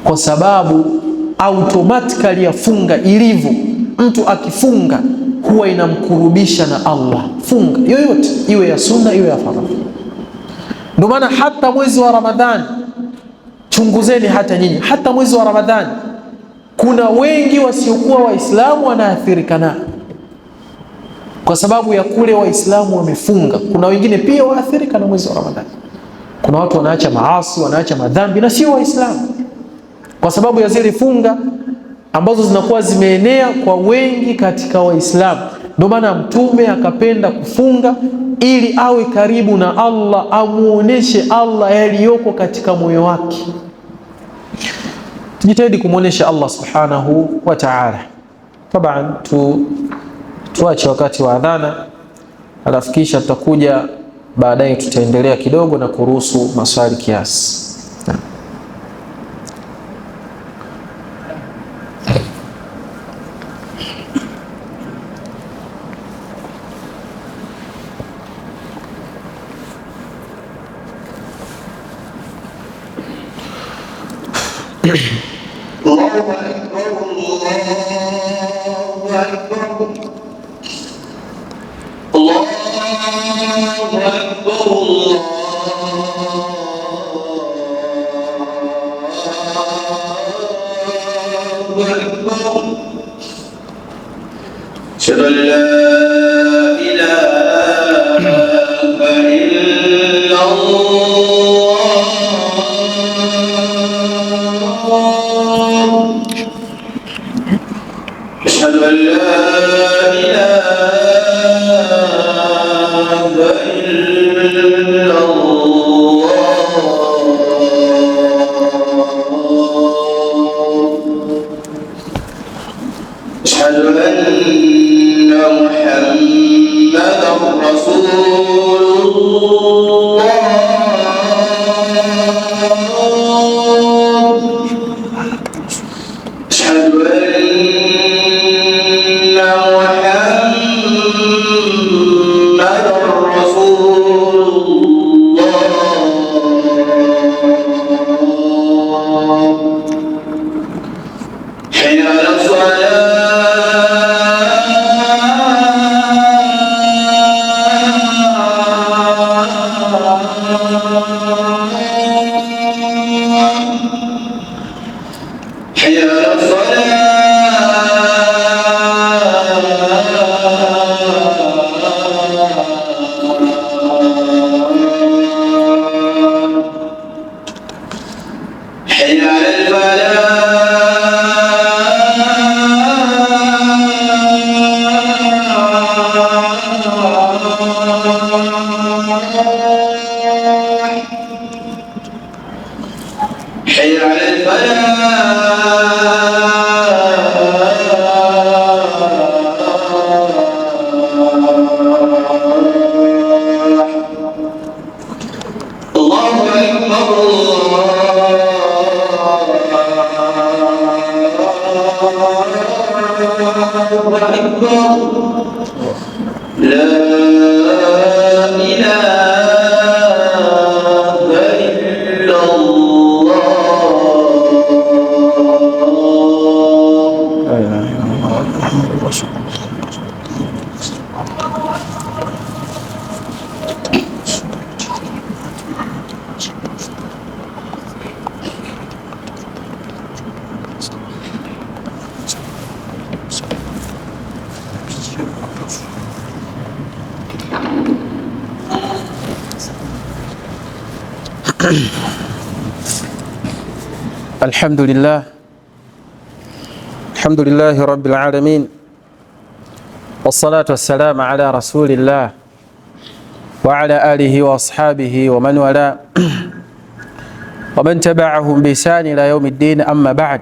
Kwa sababu automatically yafunga ilivyo, mtu akifunga huwa inamkurubisha na Allah. Funga yoyote, iwe ya sunna iwe ya faradhi. Ndio maana hata mwezi wa Ramadhani, chunguzeni hata nyinyi, hata mwezi wa Ramadhani kuna wengi wasiokuwa Waislamu wanaathirika nao kwa sababu ya kule Waislamu wamefunga. Kuna wengine pia waathirika na mwezi wa Ramadhani. Kuna watu wanaacha maasi, wanaacha madhambi na sio Waislamu kwa sababu ya zile funga ambazo zinakuwa zimeenea kwa wengi katika Waislamu. Ndio maana Mtume akapenda kufunga ili awe karibu na Allah, amuoneshe Allah yaliyoko katika moyo wake. Tujitahidi kumuonesha Allah subhanahu wa ta'ala. Taban tuache wakati wa adhana, alafu kisha tutakuja baadaye tutaendelea kidogo na kuruhusu maswali kiasi. الله أكبر الله أكبر الله أكبر. أشهد أن لا إله إلا الله أشهد أن لا إله حي على الفلاح. الحمد لله رب العالمين، والصلاة والسلام على رسول الله وعلى آله وأصحابه ومن والاه ومن تبعهم بإحسان إلى يوم الدين. أما بعد،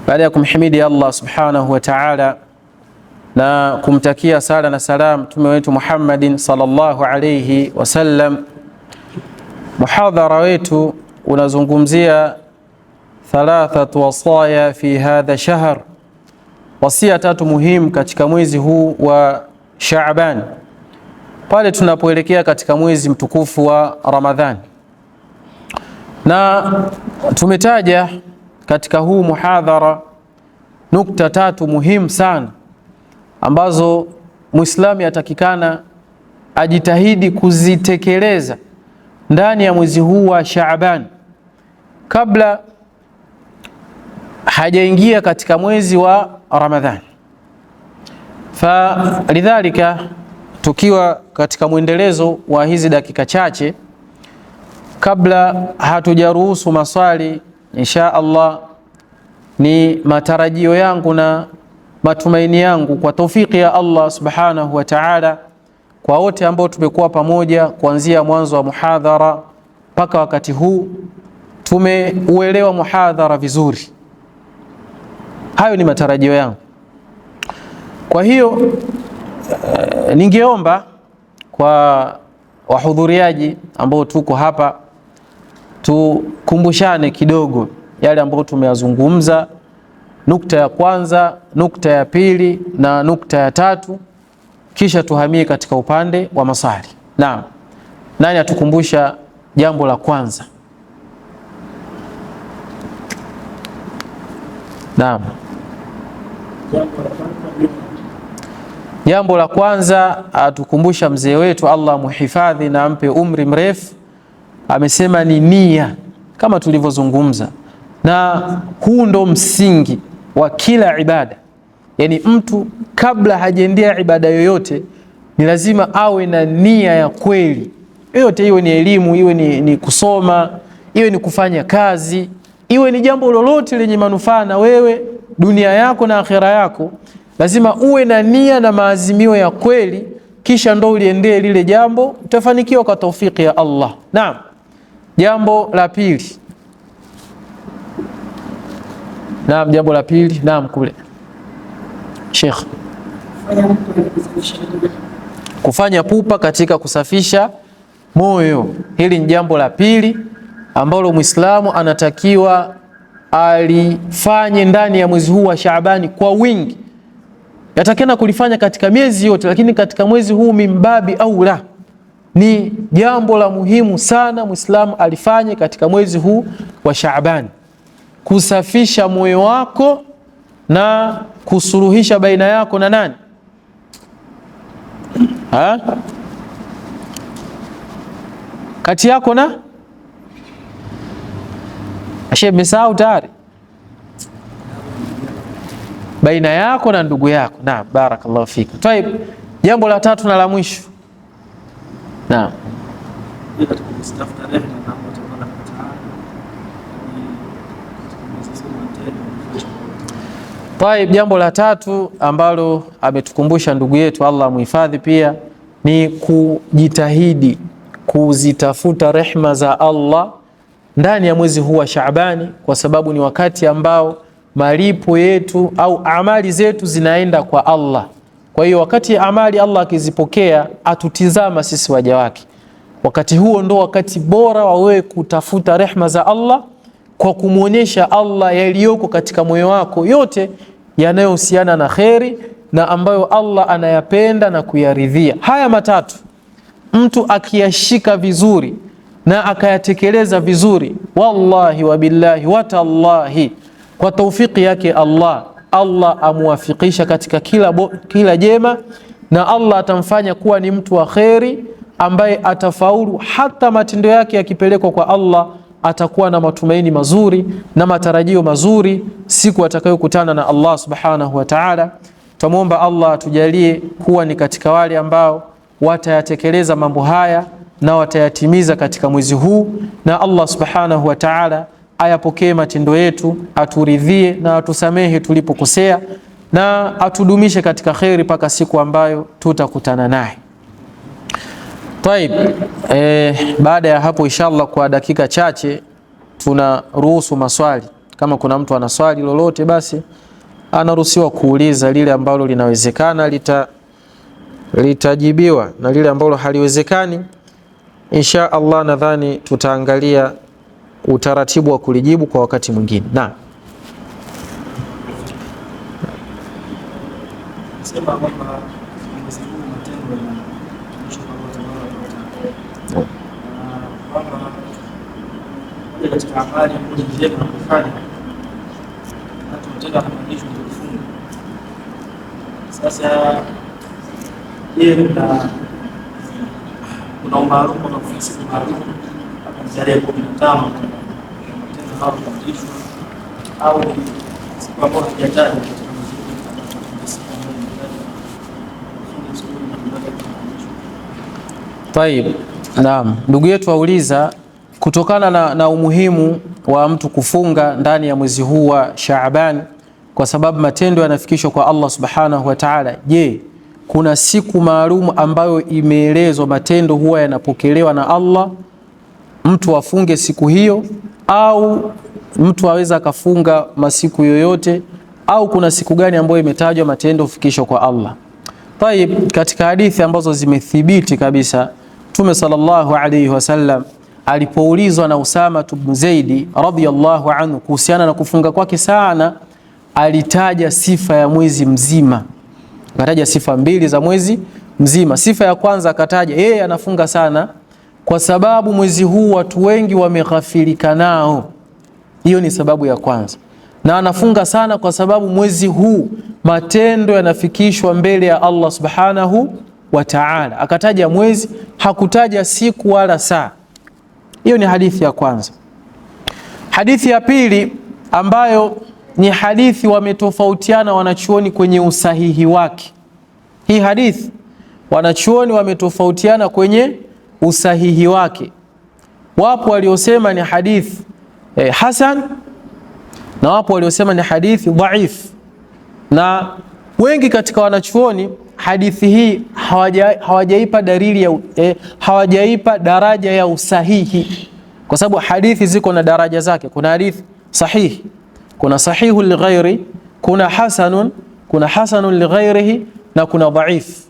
baada ya kumhimidi Allah subhanahu wa ta'ala na kumtakia sala na salam mtume wetu Muhammadin sallallahu alayhi wasallam, muhadhara wetu unazungumzia thalathatu wasaya fi hadha shahr, wasia tatu muhimu katika mwezi huu wa Shaaban, pale tunapoelekea katika mwezi mtukufu wa Ramadhani. Na tumetaja katika huu muhadhara nukta tatu muhimu sana ambazo Muislamu yatakikana ajitahidi kuzitekeleza ndani ya mwezi huu wa Shaaban kabla hajaingia katika mwezi wa Ramadhani. Lidhalika, tukiwa katika mwendelezo wa hizi dakika chache, kabla hatujaruhusu maswali, insha Allah, ni matarajio yangu na matumaini yangu kwa taufiki ya Allah subhanahu wa ta'ala, kwa wote ambao tumekuwa pamoja kuanzia mwanzo wa muhadhara mpaka wakati huu, tumeuelewa muhadhara vizuri. Hayo ni matarajio yangu. Kwa hiyo ningeomba kwa wahudhuriaji ambao tuko hapa tukumbushane kidogo yale ambayo tumeyazungumza, nukta ya kwanza, nukta ya pili na nukta ya tatu, kisha tuhamie katika upande wa maswali. Naam, nani atukumbusha jambo la kwanza? Naam, jambo la kwanza atukumbusha mzee wetu, Allah muhifadhi na ampe umri mrefu, amesema ni nia, kama tulivyozungumza, na huu ndo msingi wa kila ibada. Yani mtu kabla hajaendea ibada yoyote ni lazima awe na nia ya kweli. Yoyote, iwe ni elimu, iwe ni kusoma, iwe ni kufanya kazi, iwe ni jambo lolote lenye manufaa na wewe, dunia yako na akhera yako, lazima uwe na nia na maazimio ya kweli, kisha ndo uliendee lile jambo, utafanikiwa kwa taufiki ya Allah. Naam, jambo la pili. Naam, jambo la pili. Naam, kule Sheikh, kufanya pupa katika kusafisha moyo. Hili ni jambo la pili ambalo Muislamu anatakiwa alifanye ndani ya mwezi huu wa Shaabani kwa wingi. Yatakana kulifanya katika miezi yote, lakini katika mwezi huu mimbabi au la, ni jambo la muhimu sana Muislamu alifanye katika mwezi huu wa Shaabani, kusafisha moyo wako na kusuluhisha baina yako na nani? Kati yako na Sheikh, mmesahau tayari, baina yako na ndugu yako. Naam, barakallahu fika. Taib, jambo la tatu na la mwisho. Naam, taib, jambo la tatu ambalo ametukumbusha ndugu yetu, Allah muhifadhi, pia ni kujitahidi kuzitafuta rehma za Allah ndani ya mwezi huu wa Shaabani, kwa sababu ni wakati ambao malipo yetu au amali zetu zinaenda kwa Allah. Kwa hiyo wakati amali Allah akizipokea, atutizama sisi waja wake. Wakati huo ndo wakati bora wa wewe kutafuta rehma za Allah, kwa kumuonyesha Allah yaliyoko katika moyo wako yote yanayohusiana na kheri na ambayo Allah anayapenda na kuyaridhia. Haya matatu mtu akiyashika vizuri na akayatekeleza vizuri, wallahi wa billahi wa tallahi, kwa taufiki yake Allah amuwafikisha katika kila jema, na Allah atamfanya kuwa ni mtu wa kheri ambaye atafaulu. Hata matendo yake yakipelekwa kwa Allah, atakuwa na matumaini mazuri na matarajio mazuri siku atakayokutana na Allah subhanahu wa ta'ala. Tumuomba Allah atujalie kuwa ni katika wale ambao watayatekeleza mambo haya na watayatimiza katika mwezi huu, na Allah subhanahu wa ta'ala ayapokee matendo yetu, aturidhie na atusamehe tulipokosea, na atudumishe katika kheri mpaka siku ambayo tutakutana naye. Taib, baada ya hapo inshallah kwa dakika chache tunaruhusu maswali. Kama kuna mtu ana swali lolote, basi anaruhusiwa kuuliza. Lile ambalo linawezekana litajibiwa, na lile ambalo haliwezekani insha Allah nadhani tutaangalia utaratibu wa kulijibu kwa wakati mwingine. Naam. Sasa kuna umaarufu na kufisi maarufu hapa tarehe 15 tena hapo kutishwa au siku ambayo hajataja. Taib, naam. Ndugu yetu auliza kutokana na umuhimu wa mtu kufunga ndani ya mwezi huu wa Shaaban, kwa sababu matendo yanafikishwa kwa Allah subhanahu wa ta'ala. Je, kuna siku maalum ambayo imeelezwa matendo huwa yanapokelewa na Allah, mtu afunge siku hiyo, au mtu aweza akafunga masiku yoyote, au kuna siku gani ambayo imetajwa matendo kufikishwa kwa Allah? Taib, katika hadithi ambazo zimethibiti kabisa, Mtume sallallahu alayhi wasallam alipoulizwa na Usama ibn Zaidi radhiyallahu anhu kuhusiana na kufunga kwake sana, alitaja sifa ya mwezi mzima. Akataja sifa mbili za mwezi mzima. Sifa ya kwanza akataja yeye anafunga sana kwa sababu mwezi huu watu wengi wameghafilika nao. Hiyo ni sababu ya kwanza. Na anafunga sana kwa sababu mwezi huu matendo yanafikishwa mbele ya Allah subhanahu wa ta'ala. Akataja mwezi, hakutaja siku wala saa. Hiyo ni hadithi ya kwanza. Hadithi ya pili ambayo ni hadithi wametofautiana wanachuoni kwenye usahihi wake. Hii hadithi wanachuoni wametofautiana kwenye usahihi wake. Wapo waliosema ni hadithi hasan na wapo waliosema ni hadithi dhaif, na wengi katika wanachuoni hadithi hii hawajaipa dalili ya hawajaipa daraja ya usahihi, kwa sababu hadithi ziko na daraja zake. Kuna hadithi sahihi, kuna sahihu lighairi, kuna hasanun lighairihi, na kuna dhaif.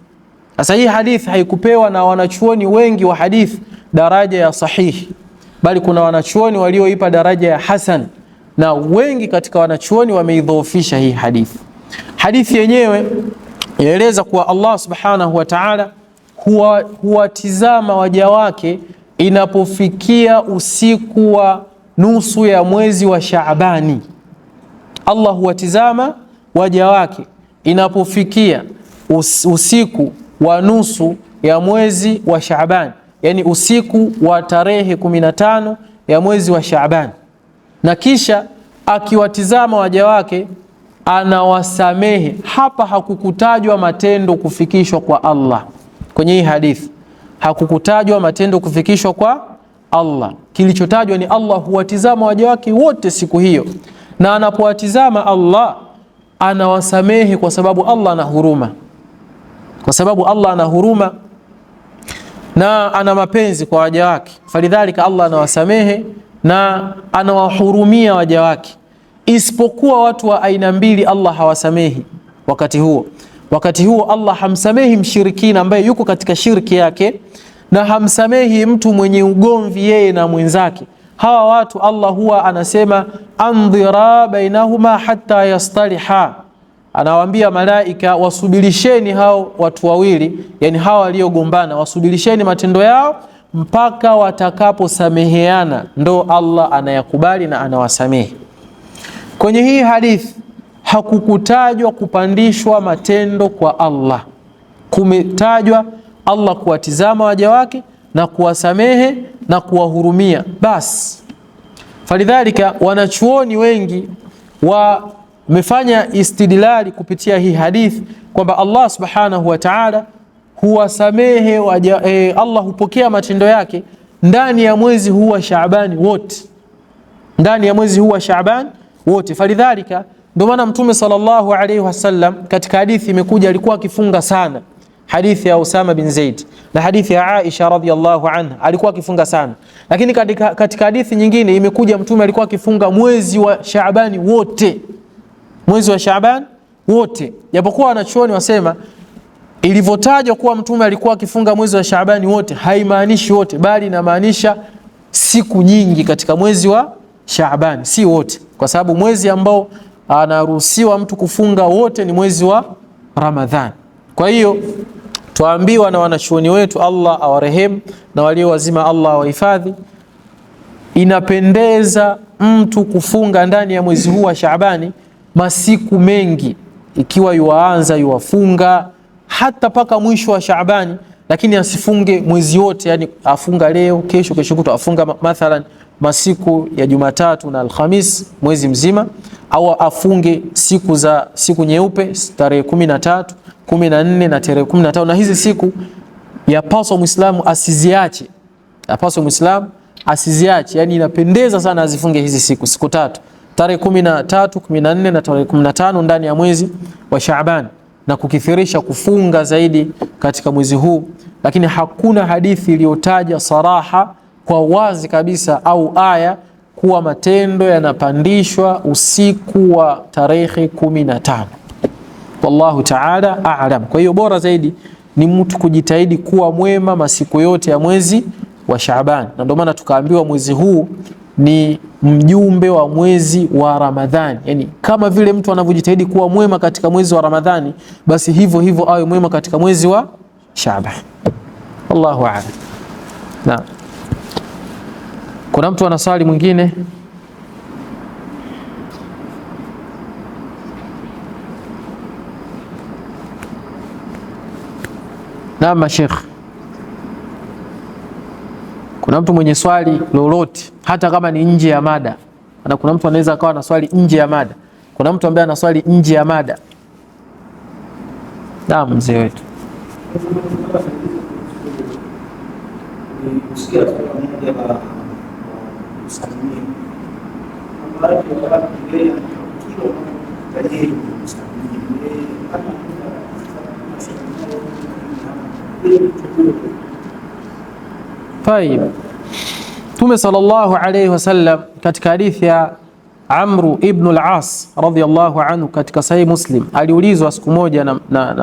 Sasa hii hadithi haikupewa na wanachuoni wengi wa hadithi daraja ya sahihi, bali kuna wanachuoni walioipa daraja ya hasan, na wengi katika wanachuoni wameidhoofisha hii hadithi. Hadithi yenyewe yaeleza kuwa Allah subhanahu wa ta'ala huwatizama waja wake inapofikia usiku wa nusu ya mwezi wa Shaabani. Allah huwatizama waja wake inapofikia usiku wa nusu ya mwezi wa Shaaban, yani usiku wa tarehe 15 ya mwezi wa Shaaban, na kisha akiwatizama waja wake anawasamehe. Hapa hakukutajwa matendo kufikishwa kwa Allah. Kwenye hii hadithi hakukutajwa matendo kufikishwa kwa Allah. Kilichotajwa ni Allah huwatizama waja wake wote siku hiyo, na anapowatizama Allah anawasamehe kwa sababu Allah ana huruma. Kwa sababu Allah ana huruma na ana mapenzi kwa waja wake, falidhalika Allah anawasamehe na anawahurumia waja wake, isipokuwa watu wa aina mbili Allah hawasamehi wakati huo Allah hamsamehi mshirikina ambaye yuko katika shirki yake, na hamsamehi mtu mwenye ugomvi yeye na mwenzake. Hawa watu Allah huwa anasema andhira bainahuma hatta yastaliha, anawaambia malaika wasubirisheni hao watu wawili, yani hawa waliogombana, wasubirisheni matendo yao mpaka watakaposameheana, ndo Allah anayakubali na anawasamehe. Kwenye hii hadithi hakukutajwa kupandishwa matendo kwa Allah, kumetajwa Allah kuwatizama waja wake na kuwasamehe na kuwahurumia basi. Falidhalika wanachuoni wengi wamefanya istidlali kupitia hii hadithi kwamba Allah subhanahu wa ta'ala huwasamehe waja, Allah hupokea matendo yake ndani ya mwezi huu wa Shaaban wote, ndani ya mwezi huu wa Shaaban wote. Falidhalika ndio maana Mtume sallallahu alaihi wasallam katika hadithi imekuja alikuwa akifunga sana, hadithi ya Usama bin Zaid na hadithi ya Aisha radhiyallahu anha, alikuwa akifunga sana. Lakini katika hadithi nyingine imekuja Mtume alikuwa akifunga mwezi wa Shaaban wote, mwezi wa Shaaban wote. Japokuwa wanachuoni wasema ilivyotajwa kuwa Mtume alikuwa akifunga mwezi wa Shaaban wote haimaanishi wote, bali inamaanisha siku nyingi katika mwezi wa Shaaban, si wote, kwa sababu mwezi ambao anaruhusiwa mtu kufunga wote ni mwezi wa Ramadhan. Kwa hiyo tuambiwa na wanachuoni wetu, Allah awarehemu na walio wazima Allah awahifadhi, inapendeza mtu kufunga ndani ya mwezi huu wa Shaabani masiku mengi, ikiwa yuanza yuwafunga hata paka mwisho wa Shaabani, lakini asifunge mwezi wote, yani afunga leo, kesho, kesho kutwa, afunga mathalan masiku ya Jumatatu na Alhamis mwezi mzima, au afunge siku nyeupe tarehe 13, 14 na tarehe 15. Na hizi siku yapaswa Muislamu asiziache, yapaswa Muislamu asiziache, yani inapendeza sana azifunge hizi siku tatu, tarehe 13, 14 na tarehe 15 ndani ya mwezi wa Shaaban, na kukithirisha kufunga zaidi katika mwezi huu. Lakini hakuna hadithi iliyotaja saraha kwa wazi kabisa au aya kuwa matendo yanapandishwa usiku wa tarehe 15. Wallahu ta'ala a'lam. Kwa hiyo bora zaidi ni mtu kujitahidi kuwa mwema masiku yote ya mwezi wa Shaaban, na ndio maana tukaambiwa mwezi huu ni mjumbe wa mwezi wa Ramadhani. Yani kama vile mtu anavyojitahidi kuwa mwema katika mwezi wa Ramadhani, basi hivyo hivyo awe mwema katika mwezi wa Shaaban. Wallahu a'lam. Naam. Kuna mtu ana swali mwingine? Naam Sheikh. Kuna mtu mwenye swali lolote hata kama ni nje ya mada? Na kuna mtu anaweza akawa na swali nje ya mada. Kuna mtu ambaye ana swali nje ya mada? Naam mzee wetu. Tayeb. Mtume sallallahu alayhi wasallam katika hadithi ya Amru ibn al-As radhiyallahu anhu katika Sahih Muslim aliulizwa siku moja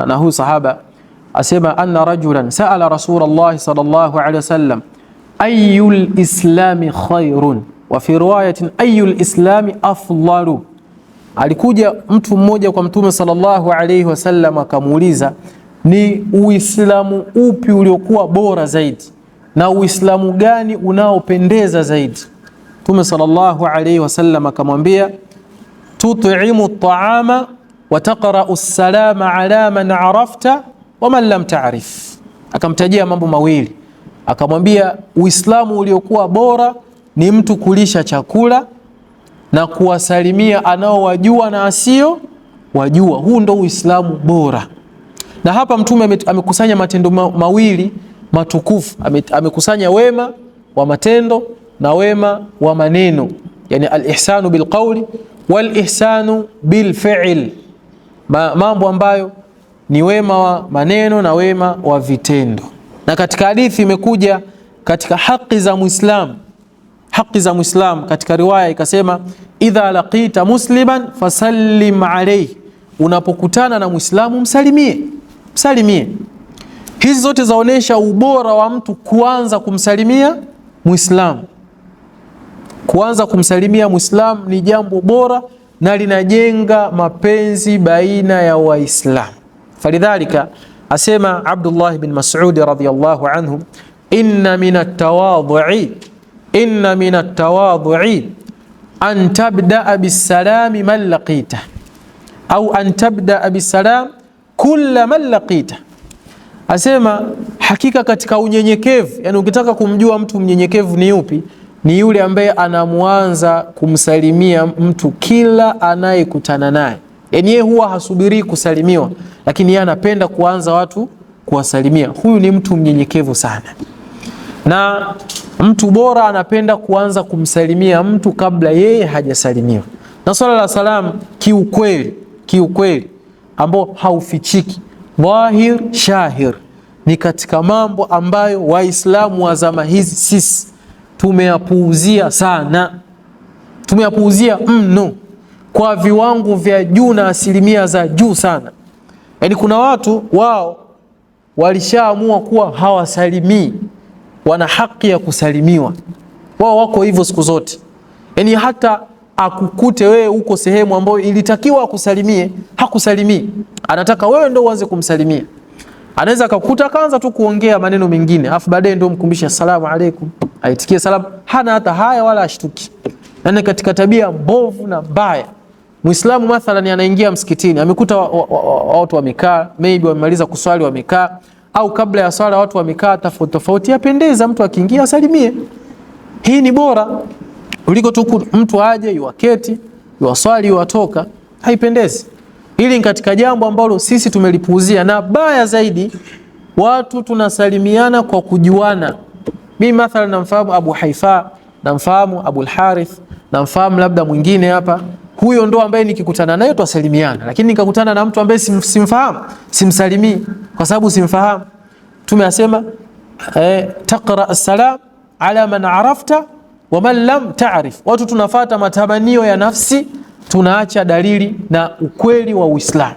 na huyu sahaba, asema anna rajulan sa'ala Rasulullah sallallahu alayhi wasallam ayyul islami khairun wa fi riwayatin ayyul islami afdalu. Alikuja mtu mmoja kwa Mtume sallallahu alayhi wasallam akamuuliza ni Uislamu upi uliokuwa bora zaidi na Uislamu gani unaopendeza zaidi? Mtume sallallahu alayhi wasallam akamwambia tut'imu at-ta'ama wa taqra'u as-salama ala man arafta wa man lam ta'rif. Akamtajia mambo mawili, akamwambia Uislamu uliokuwa bora ni mtu kulisha chakula na kuwasalimia anaowajua na asio wajua. Huu ndo Uislamu bora. Na hapa Mtume amekusanya matendo mawili matukufu, amekusanya wema wa matendo na wema wa maneno, yani al-ihsanu bil qawli wal ihsanu bil fi'l, mambo ambayo ni wema wa maneno na wema wa vitendo. Na katika hadithi imekuja katika haki za Muislamu, haki za Muislam. Katika riwaya ikasema idha laqita musliman fasallim alayhi, unapokutana na Muislamu msalimie. Hizi zote zaonesha ubora wa mtu kuanza kumsalimia Muislamu. Kuanza kumsalimia Muislamu ni jambo bora na linajenga mapenzi baina ya Waislamu. Falidhalika asema Abdullah bin Mas'ud radhiyallahu anhu, inna min at-tawadhu'i an tabda'a bis-salami man laqita au an tabda'a bis-salam kulla man laqita. Asema hakika katika unyenyekevu, yani ukitaka kumjua mtu mnyenyekevu ni yupi, ni yule ambaye anamuanza kumsalimia mtu kila anayekutana naye. Yani yeye huwa hasubiri kusalimiwa, lakini yeye anapenda kuanza watu kuwasalimia. Huyu ni mtu mnyenyekevu sana. Na mtu bora anapenda kuanza kumsalimia mtu kabla yeye hajasalimiwa. Na swala la salam kiukweli ambao haufichiki, dhahir shahir, ni katika mambo ambayo Waislamu wa zama hizi sisi tumeyapuuzia sana. Tumeyapuuzia mno kwa viwango vya juu na asilimia za juu sana. Yani kuna watu wao walishaamua kuwa hawasalimii, wana haki ya kusalimiwa. Wao wako hivyo siku zote. Yani hata akukute wewe uko sehemu ambayo ilitakiwa akusalimie, hakusalimii. Anataka wewe ndio uanze kumsalimia. Anaweza akakuta kaanza tu kuongea maneno mengine, afu baadaye ndio mkumbisha asalamu alaykum, aitikie salamu, hana hata haya wala ashtuki. Yani katika tabia mbovu na mbaya. Muislamu mathalan anaingia msikitini, amekuta watu wamekaa, maybe wamemaliza kuswali wamekaa, au kabla ya swala watu wamekaa tofauti, yapendeza mtu akiingia asalimie. Hii ni bora kuliko tu mtu aje yuaketi, yuaswali, yuatoka. Haipendezi. Hili ni katika jambo ambalo sisi tumelipuuzia, na baya zaidi watu tunasalimiana kwa kujuana. Mimi mathalan namfahamu Abu Haifa, namfahamu Abu al-Harith, namfahamu labda mwingine hapa. Huyo ndo ambaye nikikutana naye tuwasalimiana, lakini nikakutana na mtu ambaye simfahamu, simsalimii kwa sababu simfahamu. Tumesema taqra as-salam ala man arafta wa man lam ta'rif. Watu tunafuata matamanio ya nafsi, tunaacha dalili na ukweli wa Uislamu.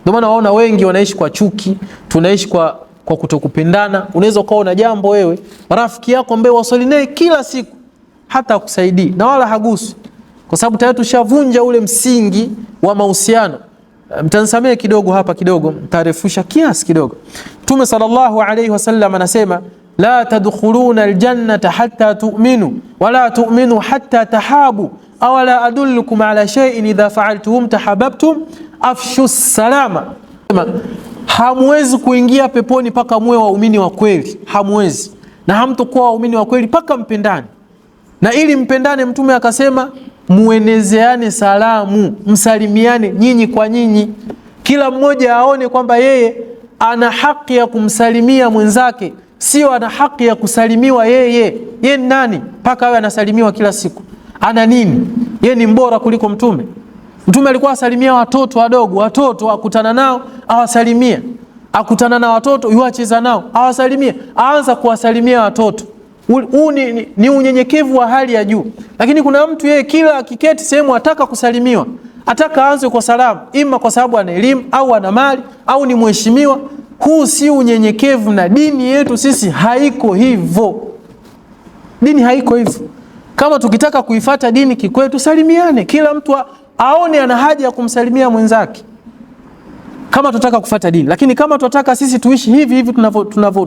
Ndio maana waona wengi wanaishi kwa chuki, tunaishi kwa kutokupendana. Unaweza ukaona jambo wewe, rafiki yako ambaye wasali naye kila siku hata akusaidii na wala hagusi, kwa sababu tayari tushavunja ule msingi wa mahusiano. Mtanisamee kidogo hapa, kidogo mtarefusha kiasi kidogo. Mtume sallallahu alayhi wasallam anasema la tadkhuluna aljannata hatta tu'minu wala tu'minu hatta tahabu aw la adullukum ala shay'in idha fa'altum tahabbtum afshu salama. Hamwezi kuingia peponi paka muwe waumini wa kweli, hamwezi. Na hamtokuwa waumini wa kweli paka mpendane. Na ili mpendane, Mtume akasema muenezeane salamu, msalimiane nyinyi kwa nyinyi. Kila mmoja aone kwamba yeye ana haki ya kumsalimia mwenzake, sio ana haki ya kusalimiwa yeye. Yeye ni nani mpaka awe anasalimiwa kila siku? Ana nini? Yeye ni mbora kuliko Mtume? Mtume alikuwa asalimia watoto wadogo, watoto akutana nao awasalimia, akutana na watoto yuacheza nao awasalimia, aanza kuwasalimia watoto. Huu ni unyenyekevu wa hali ya juu. Lakini kuna mtu yeye kila akiketi sehemu ataka kusalimiwa, ataka aanze kwa salamu, ima kwa sababu ana elimu au ana mali au ni mheshimiwa. Huu si unyenyekevu, na dini yetu sisi haiko hivyo. Dini haiko hivyo. Kama tukitaka kuifuata dini kikwetu, salimiane, kila mtu aone ana haja ya kumsalimia mwenzake, kama tutaka kufuata dini. Lakini kama tunataka sisi tuishi hivi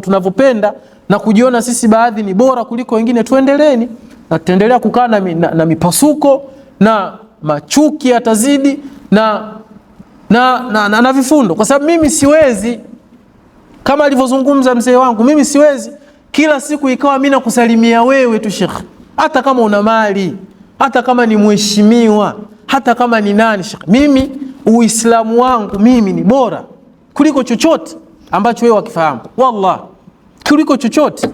tunavyopenda na kujiona sisi baadhi ni bora kuliko wengine, tuendeleeni na tutaendelea kukaa na mipasuko na machuki yatazidi na vifundo. Kwa sababu mimi siwezi, kama alivyozungumza mzee wangu, mimi siwezi kila siku ikawa mimi nakusalimia wewe tu Sheikh, hata kama una mali, hata kama ni mheshimiwa, hata kama ni nani Sheikh. Mimi Uislamu wangu mimi ni bora kuliko chochote ambacho wewe wakifahamu, wallah, kuliko chochote.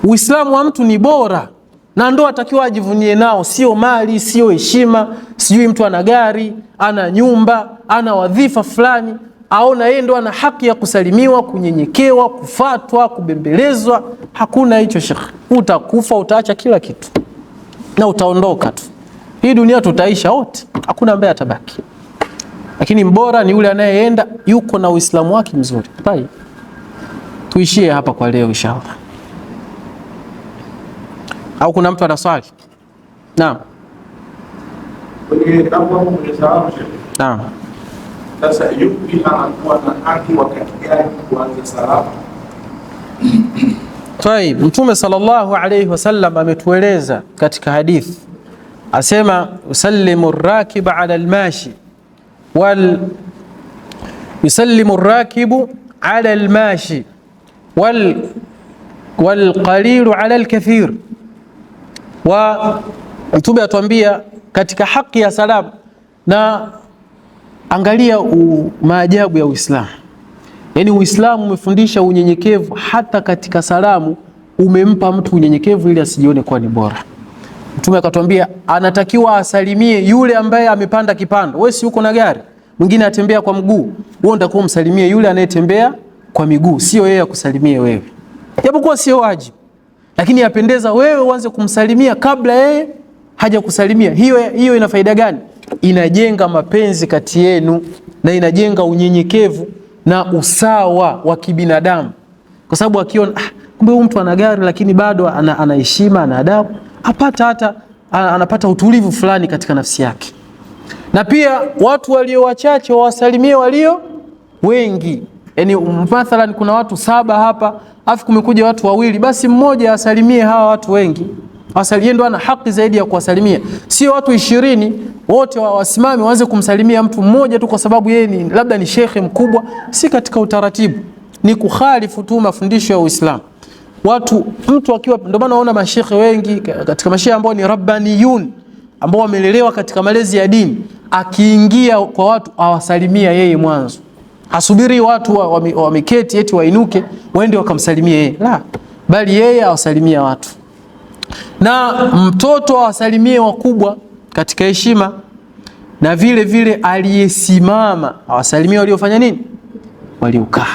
Uislamu wa mtu ni bora, na ndo atakiwa ajivunie nao, sio mali, sio heshima, sijui mtu ana gari, ana nyumba, ana wadhifa fulani. aona yeye ndo ana haki ya kusalimiwa, kunyenyekewa, kufatwa, kubembelezwa. Hakuna hicho shekhi. Utakufa, utaacha kila kitu na utaondoka tu. Hii dunia tutaisha wote, hakuna ambaye atabaki. Lakini mbora ni yule anayeenda yuko na Uislamu wake mzuri. Bye. Tuishie hapa kwa leo inshallah. Au kuna mtu ana swali? Naam. Naam. Sasa yupi anakuwa na haki wakati gani kuanza salamu? Tayib, Mtume sallallahu alayhi wasallam ametueleza katika hadithi, asema yusallimu ar-rakibu ala al-mashi yusallimu ar-rakibu ala al-mashi wal qalilu ala al-kathir. Wa Mtume atuambia katika haki ya salamu, na angalia maajabu ya Uislamu. Yaani Uislamu umefundisha unyenyekevu, hata katika salamu umempa mtu unyenyekevu ili asijione kuwa ni bora. Mtume akatuambia anatakiwa asalimie yule ambaye amepanda kipando. Wewe si uko na gari, mwingine atembea kwa mguu, wewe unatakiwa umsalimie yule anayetembea kwa miguu, sio yeye akusalimie wewe. Japokuwa sio wajibu, lakini yapendeza wewe uanze kumsalimia kabla yeye haja kusalimia. Hiyo ina faida gani? Inajenga mapenzi kati yenu na inajenga unyenyekevu na usawa wa kibinadamu. Kwa sababu akiona kumbe huyu mtu ana gari lakini bado ana heshima, ana adabu, anapata utulivu fulani katika nafsi yake. Na pia watu walio wachache wawasalimie walio wengi. Yaani mathalan kuna watu 7 hapa, afu kumekuja watu 2, basi mmoja asalimie hawa watu wengi. Asalie ndo ana haki zaidi ya kuwasalimia. Sio watu 20 wote wasimame waanze kumsalimia mtu mmoja tu kwa sababu yeye ni labda ni shekhe mkubwa. Si katika utaratibu, ni kukhalifu tu mafundisho ya Uislamu. Mtu akiwa, ndio maana unaona mashekhe wengi katika mashekhe ambao ni rabbaniyun, ambao wamelelewa katika malezi ya dini, akiingia kwa watu awasalimia yeye mwanzo. Hasubiri watu wameketi eti wainuke waende wakamsalimia yeye. La, bali yeye awasalimia watu. Na mtoto awasalimie wakubwa katika heshima, na vile vile aliyesimama awasalimie waliofanya nini? Waliokaa.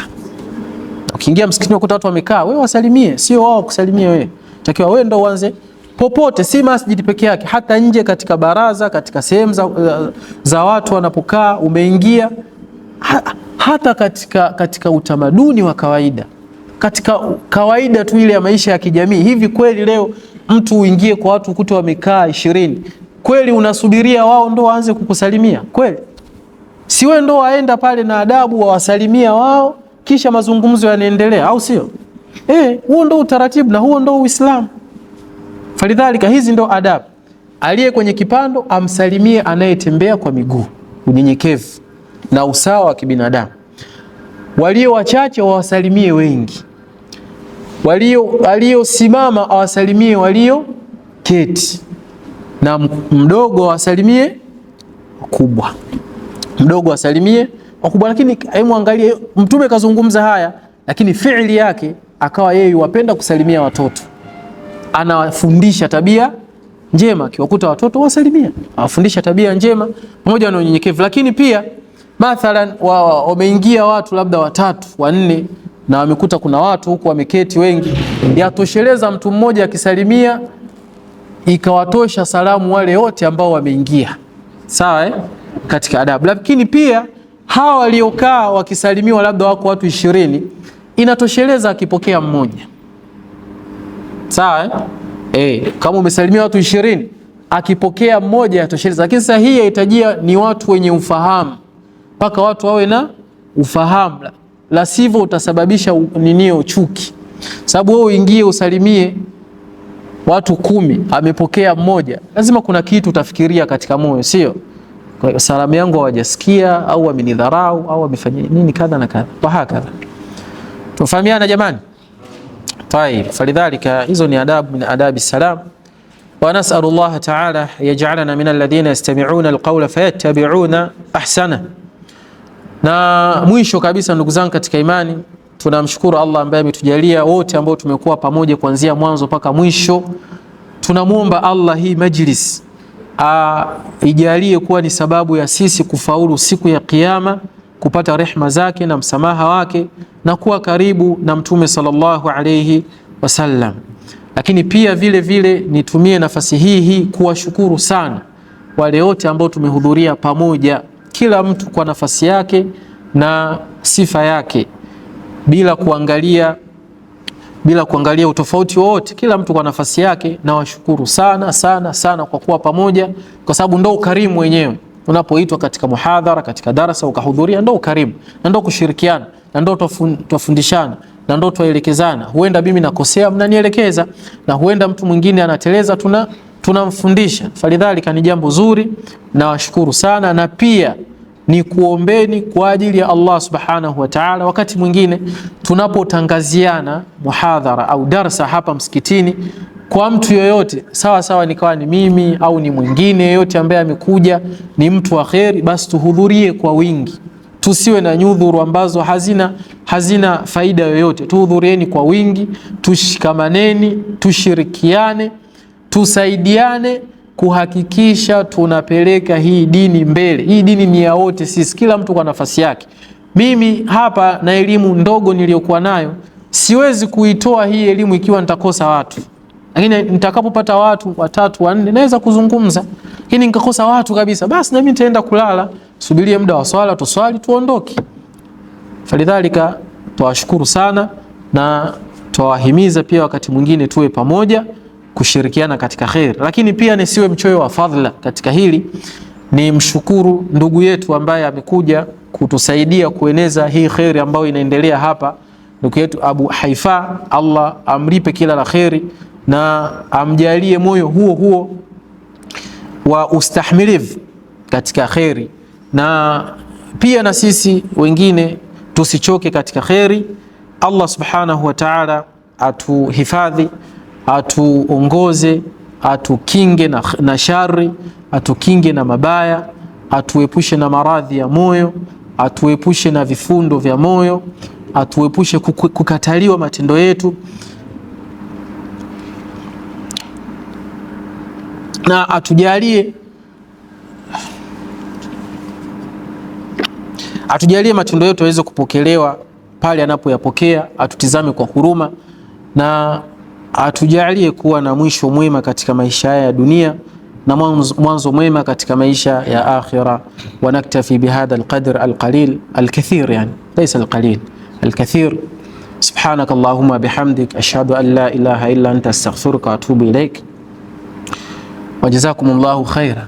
Ukiingia msikitini ukuta watu wamekaa, wewe wasalimie, sio wao kusalimia wewe. Takiwa wewe ndo uanze popote, si masjidi peke yake, hata nje katika baraza, katika sehemu za watu wanapokaa, umeingia, hata katika utamaduni wa kawaida, katika kawaida tu ile ya maisha ya kijamii. Hivi kweli leo mtu uingie kwa watu ukuta wamekaa 20, kweli unasubiria wao ndo waanze kukusalimia? Kweli? Si wewe ndo waenda pale na adabu wawasalimia wao kisha mazungumzo yanaendelea, au sio? Huo ndo utaratibu na huo ndo Uislamu. Falidhalika hizi ndo adabu. Aliye kwenye kipando amsalimie anayetembea kwa miguu, unyenyekevu na usawa wa kibinadamu. Walio wachache wawasalimie wengi. Waliosimama awasalimie walio keti, na mdogo awasalimie wakubwa. Mdogo asalimie wakubwa. Lakini hebu angalia, Mtume kazungumza haya, lakini fiili yake akawa yeye wapenda kusalimia watoto. Anawafundisha tabia njema, akiwakuta watoto wasalimia, awafundisha tabia njema pamoja na unyenyekevu. Lakini pia mathalan wameingia watu labda 3, 4 na wamekuta kuna watu huku wameketi wengi, yatosheleza mtu mmoja akisalimia ikawatosha salamu wale wote ambao wameingia. Sawa katika adabu. Lakini pia hawa waliokaa wakisalimiwa labda wako watu 20, inatosheleza akipokea mmoja. Sawa kama umesalimia watu 20, akipokea mmoja yatosheleza. Lakini sasa hii yahitajia ni watu wenye ufahamu, mpaka watu wawe na ufahamu, la sivyo utasababisha chuki. Sababu wewe uingie usalimie watu 10, amepokea mmoja, lazima kuna kitu utafikiria katika moyo, sio? Kwa salamu yangu hawajasikia au wamenidharau au wamefanya nini kadha na kadha. Kwa hakika tufahamiana jamani. Tayeb, falidhalika hizo ni adabu min adabi salam. Wa nas'alu Allah ta'ala yaj'alana min alladhina yastami'una alqawla fayattabi'una ahsana. Na mwisho kabisa, ndugu zangu katika imani, tunamshukuru Allah ambaye ametujalia wote ambao tumekuwa pamoja kuanzia mwanzo mpaka mwisho. Tunamuomba Allah hii majlis ijalie kuwa ni sababu ya sisi kufaulu siku ya Kiyama kupata rehma zake na msamaha wake na kuwa karibu na Mtume sallallahu alayhi wasallam. Lakini pia vile vile nitumie nafasi hii kuwashukuru sana wale wote ambao tumehudhuria pamoja, kila mtu kwa nafasi yake na sifa yake, bila kuangalia utofauti wote, kila mtu kwa nafasi yake. Na washukuru sana sana sana kwa kuwa pamoja, kwa sababu ndo ukarimu wenyewe. Unapoitwa katika muhadhara, katika darasa ukahudhuria, ndo ukarimu na ndo kushirikiana na ndo tufundishana na ndo tuelekezana. Huenda mimi nakosea, mnanielekeza, na huenda mtu mwingine anateleza, tunamfundisha. Falidhalika ni jambo zuri, na washukuru sana. Na pia ni kuombeni kwa ajili ya Allah subhanahu wa ta'ala, wakati mwingine tunapotangaziana muhadhara au darsa hapa msikitini kwa mtu yoyote, sawa sawa nikawa ni mimi au ni mwingine yoyote ambaye amekuja ni mtu wa kheri, basi tuhudhurie kwa wingi, tusiwe na nyudhuru ambazo hazina faida yoyote. Tuhudhurieni kwa wingi, tushikamaneni, tushirikiane, tusaidiane kuhakikisha tunapeleka hii dini mbele. Hii dini ni ya wote sisi, kila mtu kwa nafasi yake. Mimi hapa na elimu ndogo niliyokuwa nayo, siwezi kuitoa hii elimu ikiwa nitakosa watu. Lakini nitakapopata watu 3 4 naweza kuzungumza. Lakini nikakosa watu kabisa, basi na mimi nitaenda kulala, subirie muda wa swala, tuswali, tuondoke. Falidhalika tuwashukuru sana, na tuwahimiza pia wakati mwingine tuwe pamoja kushirikiana katika khair. Lakini pia nisiwe mchoyo wa fadhila katika hili. Ni mshukuru ndugu yetu ambaye amekuja kutusaidia kueneza hii khair ambayo inaendelea hapa, ndugu yetu Abu Haifa. Allah amlipe kila la khairi na amjalie moyo huo wa ustahimilivu katika khairi, na pia na sisi wengine tusichoke katika khairi. Allah subhanahu wa ta'ala atuhifadhi, atuongoze, atukinge na shari, atukinge na mabaya, atuepushe na maradhi ya moyo, atuepushe na vifundo vya moyo, atuepushe kukataliwa matendo yetu, na atujalie matendo yetu yaweze kupokelewa pale anapoyapokea. Atutizame kwa huruma na atujalie kuwa na mwisho mwema katika maisha haya ya dunia na mwanzo mwema katika maisha ya akhira. Wa naktafi bihadha alqadr alqalil alkathir, yani laysa alqalil alkathir. Subhanaka Allahumma bihamdik, ashhadu an la ilaha illa anta, astaghfiruka wa atubu ilaik. Wa jazakumullahu khairan.